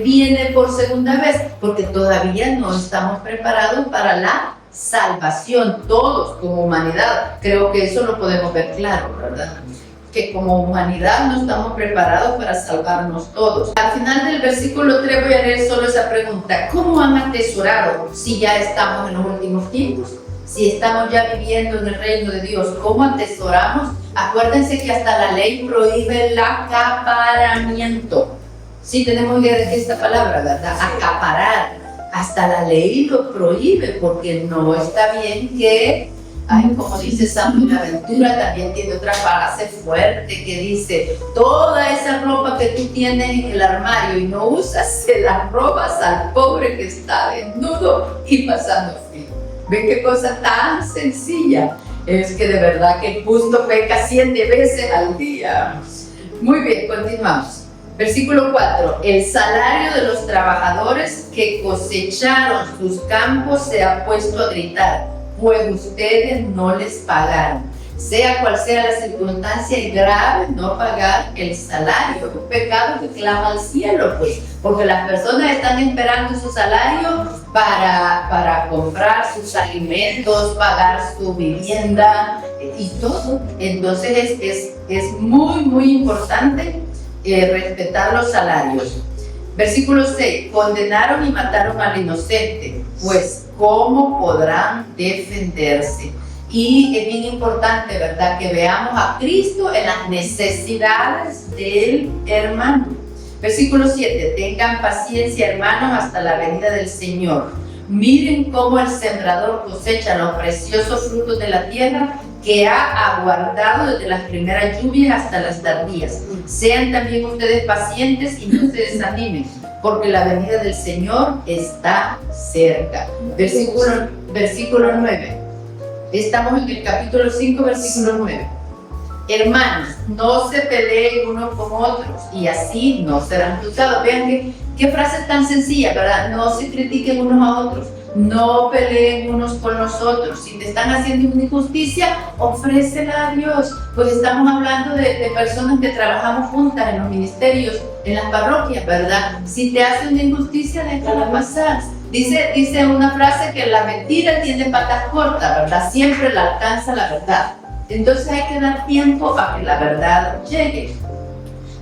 viene por segunda vez, porque todavía no estamos preparados para la salvación, todos como humanidad. Creo que eso lo podemos ver claro, ¿verdad? Que como humanidad no estamos preparados para salvarnos todos. Al final del versículo 3 voy a leer solo esa pregunta: ¿cómo han atesorado si ya estamos en los últimos tiempos? Si estamos ya viviendo en el reino de Dios, ¿cómo atesoramos? Acuérdense que hasta la ley prohíbe el acaparamiento. Sí tenemos idea de qué es esta palabra, ¿verdad? Acaparar. Hasta la ley lo prohíbe, porque no está bien que, como dice San Buenaventura, también tiene otra frase fuerte que dice: toda esa ropa que tú tienes en el armario y no usas, se la robas al pobre que está desnudo y pasando frío. ¿Ven qué cosa tan sencilla? Es que de verdad que el justo peca 7 veces al día. Muy bien, continuamos. Versículo 4. El salario de los trabajadores que cosecharon sus campos se ha puesto a gritar, pues ustedes no les pagaron. Sea cual sea la circunstancia, es grave no pagar el salario. Un pecado que clama al cielo, pues, porque las personas están esperando su salario para comprar sus alimentos, pagar su vivienda y todo. Entonces es muy, muy importante respetar los salarios. Versículo 6. Condenaron y mataron al inocente, pues ¿cómo podrán defenderse? Y es bien importante, ¿verdad?, que veamos a Cristo en las necesidades del hermano. Versículo 7. Tengan paciencia, hermanos, hasta la venida del Señor. Miren cómo el sembrador cosecha los preciosos frutos de la tierra que ha aguardado desde las primeras lluvias hasta las tardías. Sean también ustedes pacientes y no se desanimen, porque la venida del Señor está cerca. Versículo 9. Estamos en el capítulo 5, versículo 9. Hermanos, no se peleen unos con otros y así no serán juzgados. Vean qué frase tan sencilla, ¿verdad? No se critiquen unos a otros, no peleen unos con los otros. Si te están haciendo una injusticia, ofrécela a Dios. Pues estamos hablando de personas que trabajamos juntas en los ministerios, en las parroquias, ¿verdad? Si te hacen una injusticia, déjala pasar. Dice una frase que la mentira tiene patas cortas, ¿verdad? Siempre la alcanza la verdad. Entonces hay que dar tiempo a que la verdad llegue.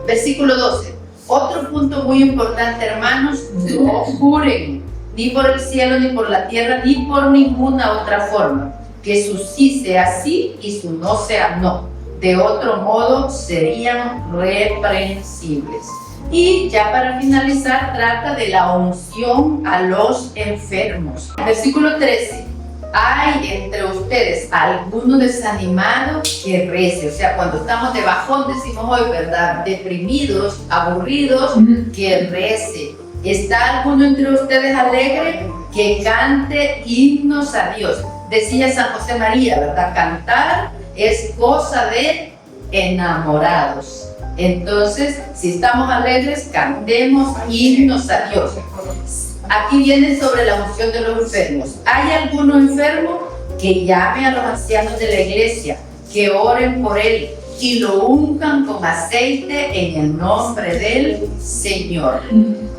Versículo 12. Otro punto muy importante, hermanos: no juren, ni por el cielo, ni por la tierra, ni por ninguna otra forma. Que su sí sea sí y su no sea no. De otro modo serían reprensibles. Y ya para finalizar, trata de la unción a los enfermos. Versículo 13. Hay entre ustedes alguno desanimado que rece. O sea, cuando estamos de bajón, decimos hoy, ¿verdad? Deprimidos, aburridos, que rece. ¿Está alguno entre ustedes alegre? Que cante himnos a Dios. Decía San José María, ¿verdad? Cantar es cosa de enamorados. Entonces, si estamos alegres, cantemos himnos a Dios. Aquí viene sobre la unción de los enfermos. ¿Hay alguno enfermo? Que llame a los ancianos de la iglesia, que oren por él y lo unjan con aceite en el nombre del Señor.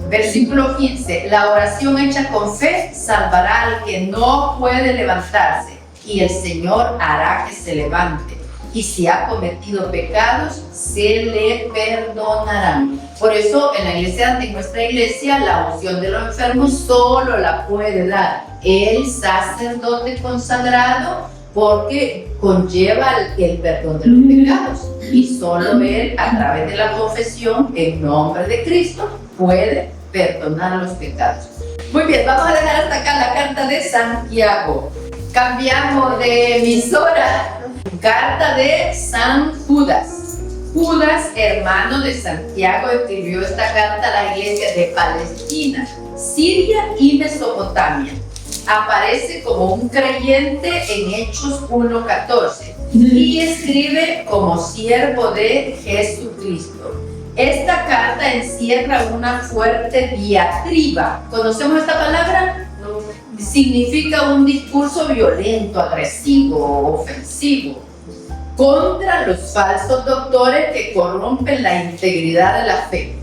Versículo 15. La oración hecha con fe salvará al que no puede levantarse, y el Señor hará que se levante. Y si ha cometido pecados, se le perdonarán. Por eso en la iglesia, en nuestra iglesia, la unción de los enfermos solo la puede dar el sacerdote consagrado, porque conlleva el perdón de los pecados. Y solo él, a través de la confesión en nombre de Cristo, puede perdonar los pecados. Muy bien, vamos a dejar hasta acá la carta de Santiago. Cambiamos de emisora. Carta de San Judas. Judas, hermano de Santiago, escribió esta carta a la iglesia de Palestina, Siria y Mesopotamia. Aparece como un creyente en Hechos 1:14 y escribe como siervo de Jesucristo. Esta carta encierra una fuerte diatriba. ¿Conocemos esta palabra? Significa un discurso violento, agresivo o ofensivo contra los falsos doctores que corrompen la integridad de la fe.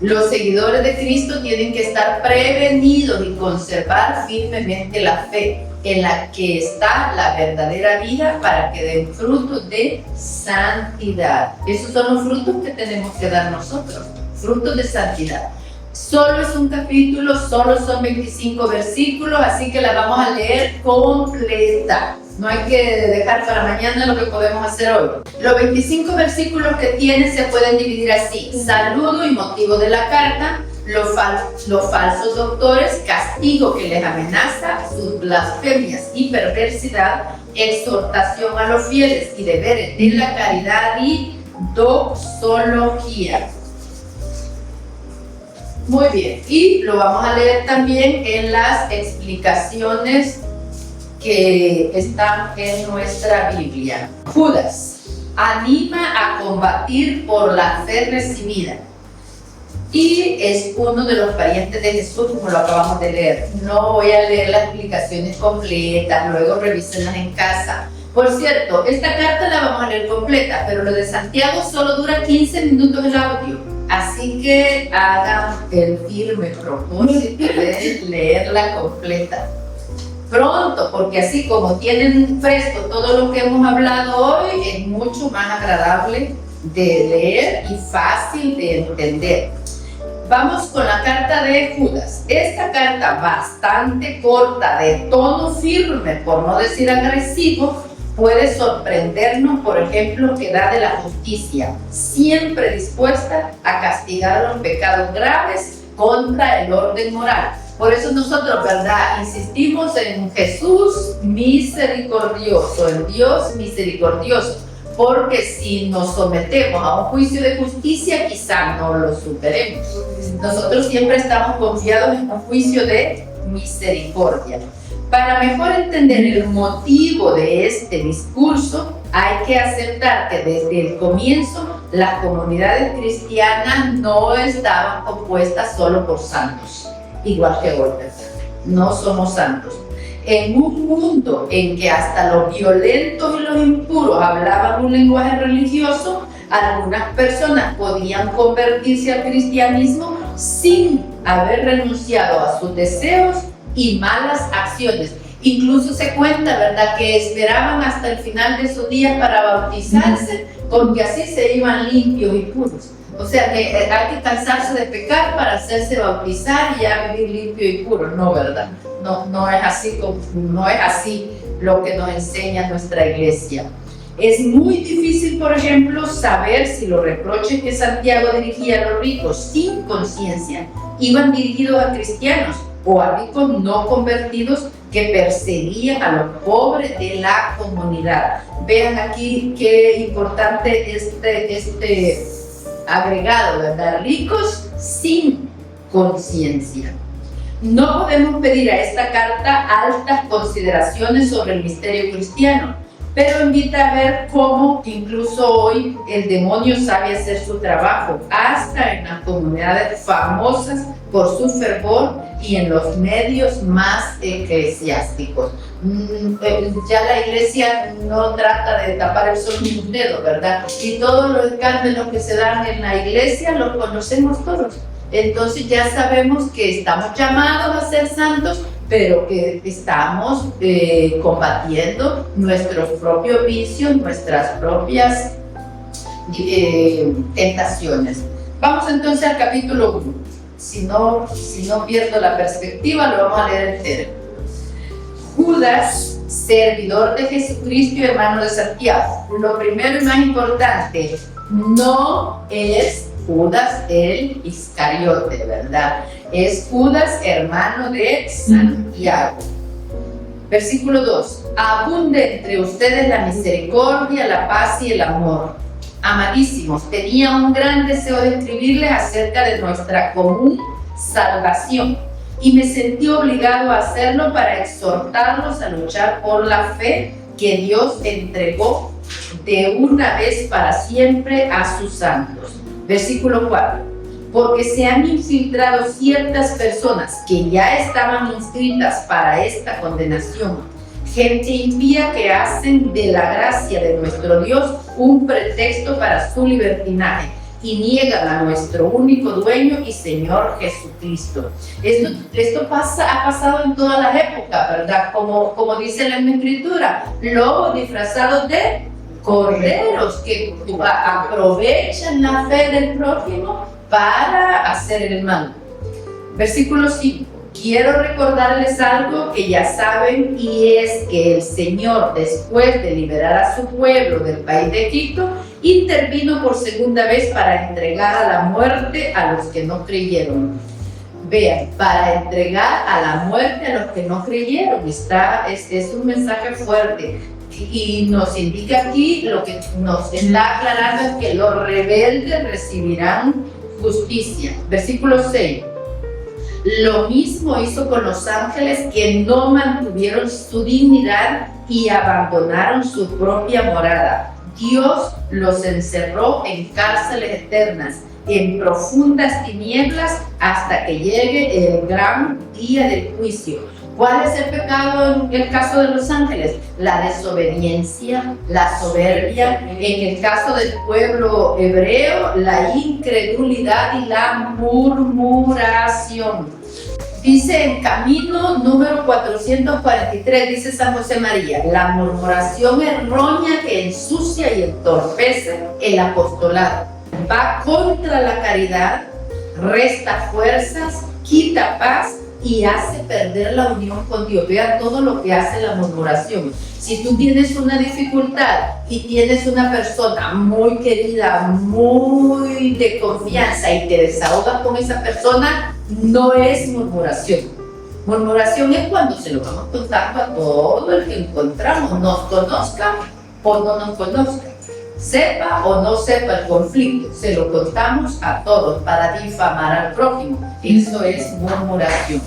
Los seguidores de Cristo tienen que estar prevenidos y conservar firmemente la fe en la que está la verdadera vida para que den frutos de santidad. Esos son los frutos que tenemos que dar nosotros, frutos de santidad. Solo es un capítulo, solo son 25 versículos, así que la vamos a leer completa. No hay que dejar para mañana lo que podemos hacer hoy. Los 25 versículos que tiene se pueden dividir así: saludo y motivo de la carta, los falsos doctores, castigo que les amenaza, sus blasfemias y perversidad, exhortación a los fieles y deberes de la caridad y doxología. Muy bien, y lo vamos a leer también en las explicaciones que están en nuestra Biblia. Judas anima a combatir por la fe recibida y es uno de los parientes de Jesús, como lo acabamos de leer. No voy a leer las explicaciones completas, luego revísenlas en casa. Por cierto, esta carta la vamos a leer completa, pero lo de Santiago solo dura 15 minutos el audio. Así que hagan el firme propósito de leerla completa pronto, porque así como tienen fresco todo lo que hemos hablado hoy, es mucho más agradable de leer y fácil de entender. Vamos con la carta de Judas. Esta carta bastante corta, de tono firme, por no decir agresivo, puede sorprendernos por ejemplo que da de la justicia, siempre dispuesta a castigar los pecados graves contra el orden moral. Por eso nosotros, ¿verdad?, insistimos en Jesús misericordioso, en Dios misericordioso, porque si nos sometemos a un juicio de justicia, quizá no lo superemos. Nosotros siempre estamos confiados en un juicio de misericordia. Para mejor entender el motivo de este discurso, hay que aceptar que desde el comienzo las comunidades cristianas no estaban compuestas solo por santos, igual que hoy, no somos santos. En un mundo en que hasta los violentos y los impuros hablaban un lenguaje religioso, algunas personas podían convertirse al cristianismo sin haber renunciado a sus deseos y malas acciones. Incluso se cuenta, ¿verdad?, que esperaban hasta el final de sus días para bautizarse, porque así se iban limpios y puros. O sea que hay que cansarse de pecar para hacerse bautizar y ya vivir limpio y puro. No, ¿verdad? No es así, no es así lo que nos enseña nuestra iglesia. Es muy difícil, por ejemplo, saber si los reproches que Santiago dirigía a los ricos sin conciencia iban dirigidos a cristianos o a ricos no convertidos que perseguían a los pobres de la comunidad. Vean aquí qué importante este agregado, ¿verdad? Ricos sin conciencia. No podemos pedir a esta carta altas consideraciones sobre el misterio cristiano, pero invita a ver cómo incluso hoy el demonio sabe hacer su trabajo, hasta en las comunidades famosas por su fervor y en los medios más eclesiásticos. Ya la iglesia no trata de tapar el sol con un dedo, ¿verdad? Y todos los escándalos que se dan en la iglesia los conocemos todos. Entonces ya sabemos que estamos llamados a ser santos, pero que estamos combatiendo nuestros propios vicios, nuestras propias tentaciones. Vamos entonces al capítulo 1. Si no pierdo la perspectiva, lo vamos a leer entero. Judas, servidor de Jesucristo y hermano de Santiago. Lo primero y más importante, no es Judas el Iscariote, ¿verdad? Es Judas, hermano de Santiago. Versículo 2. Abunde entre ustedes la misericordia, la paz y el amor. Amadísimos, tenía un gran deseo de escribirles acerca de nuestra común salvación y me sentí obligado a hacerlo para exhortarlos a luchar por la fe que Dios entregó de una vez para siempre a sus santos. Versículo 4. Porque se han infiltrado ciertas personas que ya estaban inscritas para esta condenación, gente impía que hacen de la gracia de nuestro Dios un pretexto para su libertinaje y niegan a nuestro único dueño y Señor Jesucristo. Esto ha pasado en todas las épocas, ¿verdad? Como dice la Escritura, lobos disfrazados de corderos que aprovechan la fe del prójimo para hacer el mal. Versículo 5. Quiero recordarles algo que ya saben, y es que el Señor, después de liberar a su pueblo del país de Egipto, intervino por segunda vez para entregar a la muerte a los que no creyeron. Vean, para entregar a la muerte a los que no creyeron. Es un mensaje fuerte y nos indica aquí, lo que nos está aclarando es que los rebeldes recibirán justicia. Versículo 6. Lo mismo hizo con los ángeles que no mantuvieron su dignidad y abandonaron su propia morada. Dios los encerró en cárceles eternas, en profundas tinieblas, hasta que llegue el gran día del juicio. ¿Cuál es el pecado en el caso de los ángeles? La desobediencia, la soberbia. En el caso del pueblo hebreo, la incredulidad y la murmuración. Dice en Camino número 443, dice San José María, la murmuración errónea que ensucia y entorpece el apostolado. Va contra la caridad, resta fuerzas, quita paz y hace perder la unión con Dios. Vea todo lo que hace la murmuración. Si tú tienes una dificultad y tienes una persona muy querida, muy de confianza y te desahogas con esa persona, no es murmuración. Murmuración es cuando se lo vamos contando a todo el que encontramos, nos conozca o no nos conozca, sepa o no sepa el conflicto, se lo contamos a todos para difamar al prójimo. Eso es murmuración.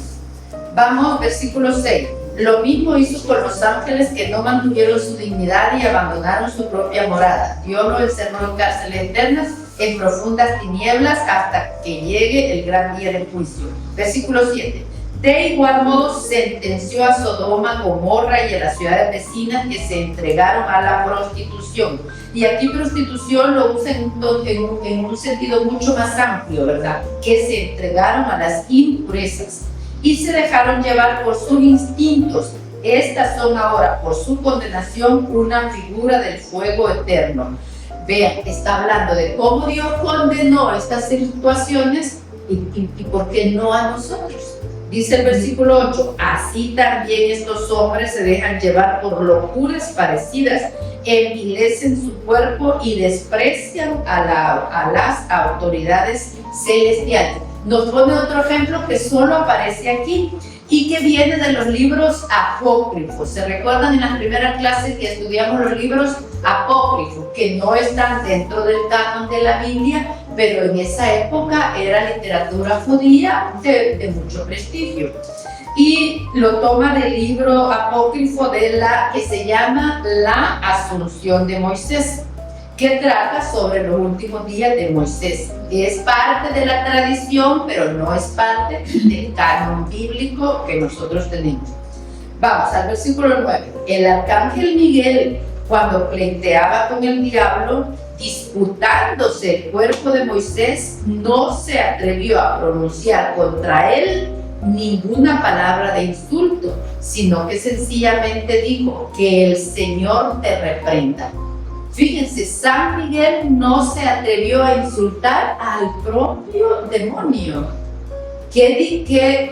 Vamos, versículo 6. Lo mismo hizo con los ángeles que no mantuvieron su dignidad y abandonaron su propia morada. Dios los encerró en cárceles eternas, en profundas tinieblas, hasta que llegue el gran día del juicio. Versículo 7. De igual modo sentenció a Sodoma, Gomorra y a las ciudades vecinas que se entregaron a la prostitución. Y aquí prostitución lo usa en un sentido mucho más amplio, ¿verdad? Que se entregaron a las impurezas y se dejaron llevar por sus instintos. Estas son ahora, por su condenación, una figura del fuego eterno. Vean, está hablando de cómo Dios condenó estas situaciones y por qué no a nosotros. Dice el versículo 8, así también estos hombres se dejan llevar por locuras parecidas, envilecen su cuerpo y desprecian a las autoridades celestiales. Nos pone otro ejemplo que solo aparece aquí y que viene de los libros apócrifos. ¿Se recuerdan en las primeras clases que estudiamos los libros apócrifos, que no están dentro del canon de la Biblia, pero en esa época era literatura judía de mucho prestigio? Y lo toma del libro apócrifo que se llama La Asunción de Moisés, que trata sobre los últimos días de Moisés. Es parte de la tradición, pero no es parte del canon bíblico que nosotros tenemos. Vamos al versículo 9. El arcángel Miguel, cuando pleiteaba con el diablo, disputándose el cuerpo de Moisés, no se atrevió a pronunciar contra él ninguna palabra de insulto, sino que sencillamente dijo: que el Señor te reprenda. Fíjense, San Miguel no se atrevió a insultar al propio demonio.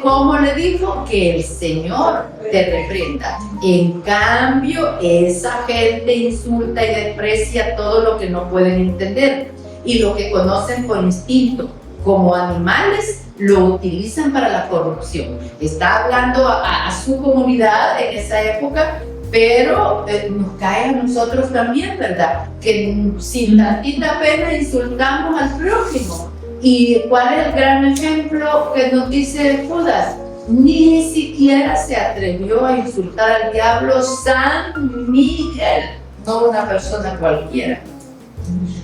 ¿Cómo le dijo? Que el Señor te reprenda. En cambio, esa gente insulta y desprecia todo lo que no pueden entender y lo que conocen por instinto. Como animales, lo utilizan para la corrupción. Está hablando a su comunidad en esa época, pero nos cae a nosotros también, ¿verdad? Que sin tantita pena insultamos al prójimo. ¿Y cuál es el gran ejemplo que nos dice Judas? Ni siquiera se atrevió a insultar al diablo San Miguel, no una persona cualquiera.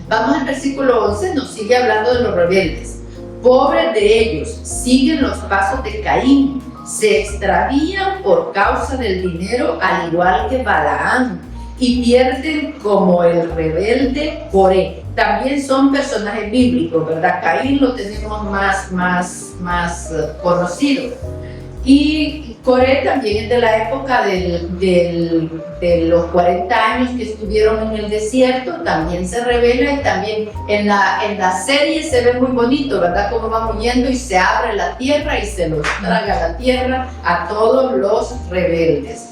Vamos al versículo 11, nos sigue hablando de los rebeldes. Pobres de ellos, siguen los pasos de Caín, se extravían por causa del dinero al igual que Balaam y pierden como el rebelde Coré. También son personajes bíblicos, ¿verdad? Caín lo tenemos más conocido. Y Coré también es de la época de los 40 años que estuvieron en el desierto, también se revela y también en la serie se ve muy bonito, ¿verdad? Cómo van huyendo y se abre la tierra y se los traga la tierra a todos los rebeldes.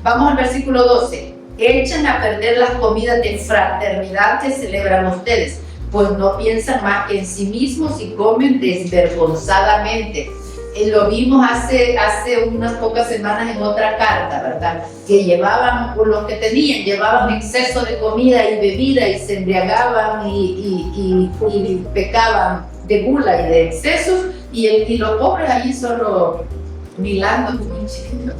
Vamos al versículo 12. Echan a perder las comidas de fraternidad que celebran ustedes, pues no piensan más en sí mismos y comen desvergonzadamente. Lo vimos hace unas pocas semanas en otra carta, ¿verdad? Que llevaban, por los que tenían, llevaban exceso de comida y bebida y se embriagaban y pecaban de gula y de excesos y los pobres allí solo milando como un chiquito.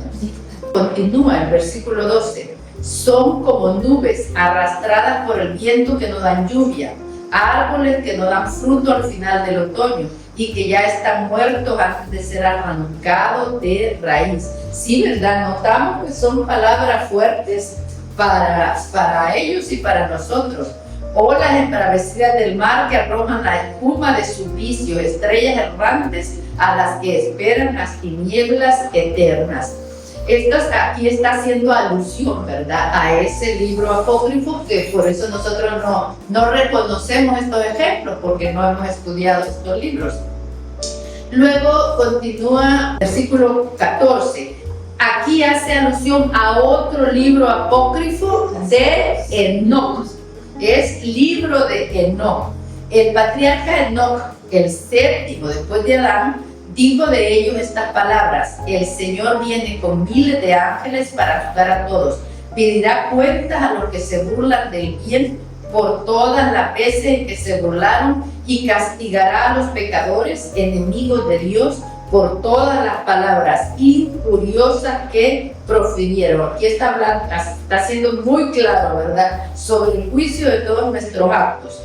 Continúa el versículo 12. Son como nubes arrastradas por el viento que no dan lluvia, árboles que no dan fruto al final del otoño y que ya están muertos antes de ser arrancados de raíz. Sí, ¿verdad? Notamos que son palabras fuertes para ellos y para nosotros. Olas embravecidas del mar que arrojan la espuma de su vicio, estrellas errantes a las que esperan las tinieblas eternas. Aquí está haciendo alusión, ¿verdad?, a ese libro apócrifo, que por eso nosotros no reconocemos estos ejemplos, porque no hemos estudiado estos libros. Luego continúa versículo 14. Aquí hace alusión a otro libro apócrifo de Enoc. Es libro de Enoc. El patriarca Enoc, el séptimo después de Adán, dijo de ellos estas palabras: el Señor viene con miles de ángeles para juzgar a todos, pedirá cuentas a los que se burlan del bien por todas las veces en que se burlaron y castigará a los pecadores, enemigos de Dios, por todas las palabras injuriosas que profirieron. Aquí está siendo muy claro, ¿verdad?, sobre el juicio de todos nuestros actos.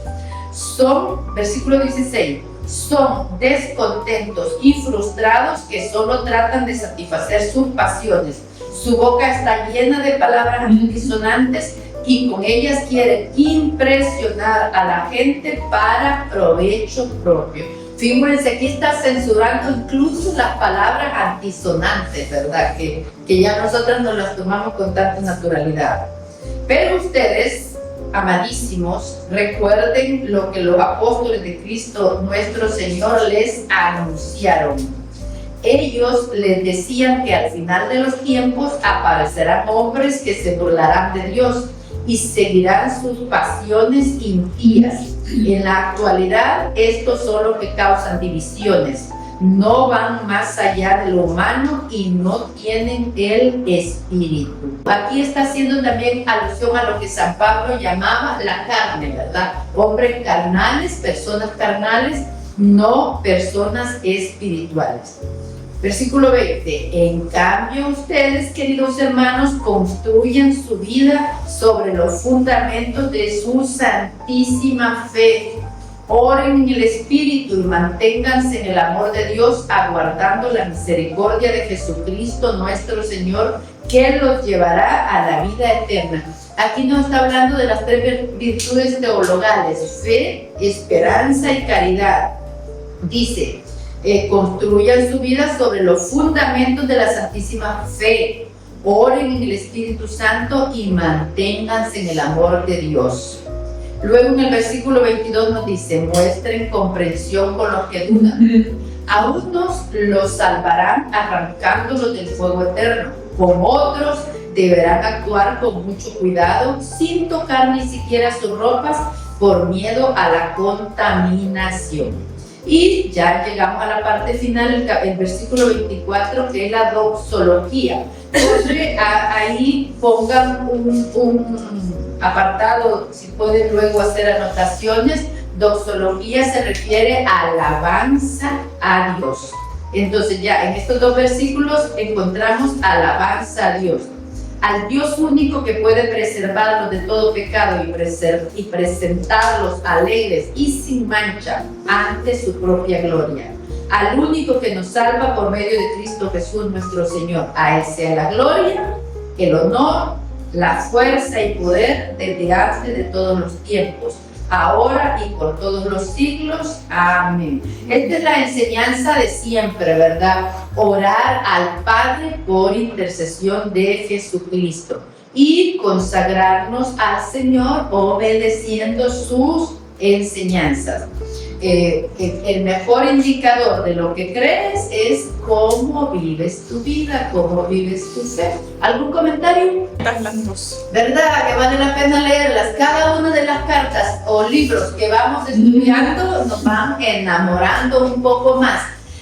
Versículo 16, son descontentos y frustrados que solo tratan de satisfacer sus pasiones. Su boca está llena de palabras altisonantes y con ellas quieren impresionar a la gente para provecho propio. Fíjense, aquí está censurando incluso las palabras antisonantes, ¿verdad? Que ya nosotros nos las tomamos con tanta naturalidad. Pero ustedes, amadísimos, recuerden lo que los apóstoles de Cristo nuestro Señor les anunciaron. Ellos les decían que al final de los tiempos aparecerán hombres que se burlarán de Dios y seguirán sus pasiones impías. En la actualidad, estos son los que causan divisiones, no van más allá de lo humano y no tienen el espíritu. Aquí está haciendo también alusión a lo que San Pablo llamaba la carne, ¿verdad? Hombres carnales, personas carnales, no personas espirituales. Versículo 20. En cambio, ustedes, queridos hermanos, construyan su vida sobre los fundamentos de su santísima fe. Oren en el Espíritu y manténganse en el amor de Dios, aguardando la misericordia de Jesucristo nuestro Señor, que los llevará a la vida eterna. Aquí nos está hablando de las tres virtudes teologales: fe, esperanza y caridad. Dice, construyan su vida sobre los fundamentos de la santísima fe. Oren en el Espíritu Santo y manténganse en el amor de Dios. Luego en el versículo 22 nos dice: muestren comprensión con los que dudan. A unos los salvarán arrancándolos del fuego eterno, con otros deberán actuar con mucho cuidado, sin tocar ni siquiera sus ropas, por miedo a la contaminación. Y ya llegamos a la parte final, el versículo 24, que es la doxología. Entonces, ahí pongan un apartado, si pueden luego hacer anotaciones. Doxología se refiere a alabanza a Dios. Entonces ya en estos dos versículos encontramos alabanza a Dios, al Dios único que puede preservarlos de todo pecado y presentarlos alegres y sin mancha ante su propia gloria, al único que nos salva por medio de Cristo Jesús nuestro Señor. A Él sea la gloria, el honor, la fuerza y poder desde antes de todos los tiempos, ahora y por todos los siglos. Amén. Esta es la enseñanza de siempre, ¿verdad? Orar al Padre por intercesión de Jesucristo y consagrarnos al Señor obedeciendo sus enseñanzas. El mejor indicador de lo que crees es cómo vives tu vida, cómo vives tu fe. ¿Algún comentario? ¿Verdad que vale la pena leerlas? Cada una de las cartas o libros que vamos estudiando nos van enamorando un poco más.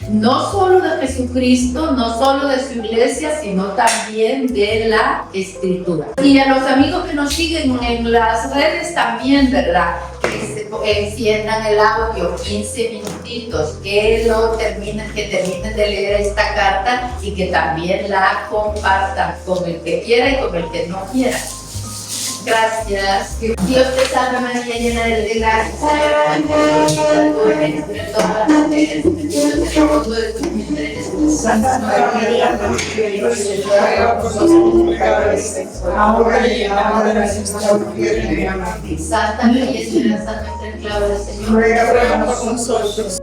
No solo de Jesucristo, no solo de su iglesia, sino también de la Escritura. Y a los amigos que nos siguen en las redes también, ¿verdad? Que enciendan el audio 15 minutitos, que terminen de leer esta carta y que también la compartan con el que quiera y con el que no quiera. Gracias. Dios te salve María, llena de gracia. Tú eres entre todas las mujeres, bendito es el fruto de tu vientre, Jesús. Santa María, Madre de Dios, ruega por nosotros pecadores, ahora y en la hora de nuestra muerte. Amén. Santa María, Esperanza nuestra, clave del Señor. Ruega por nosotros.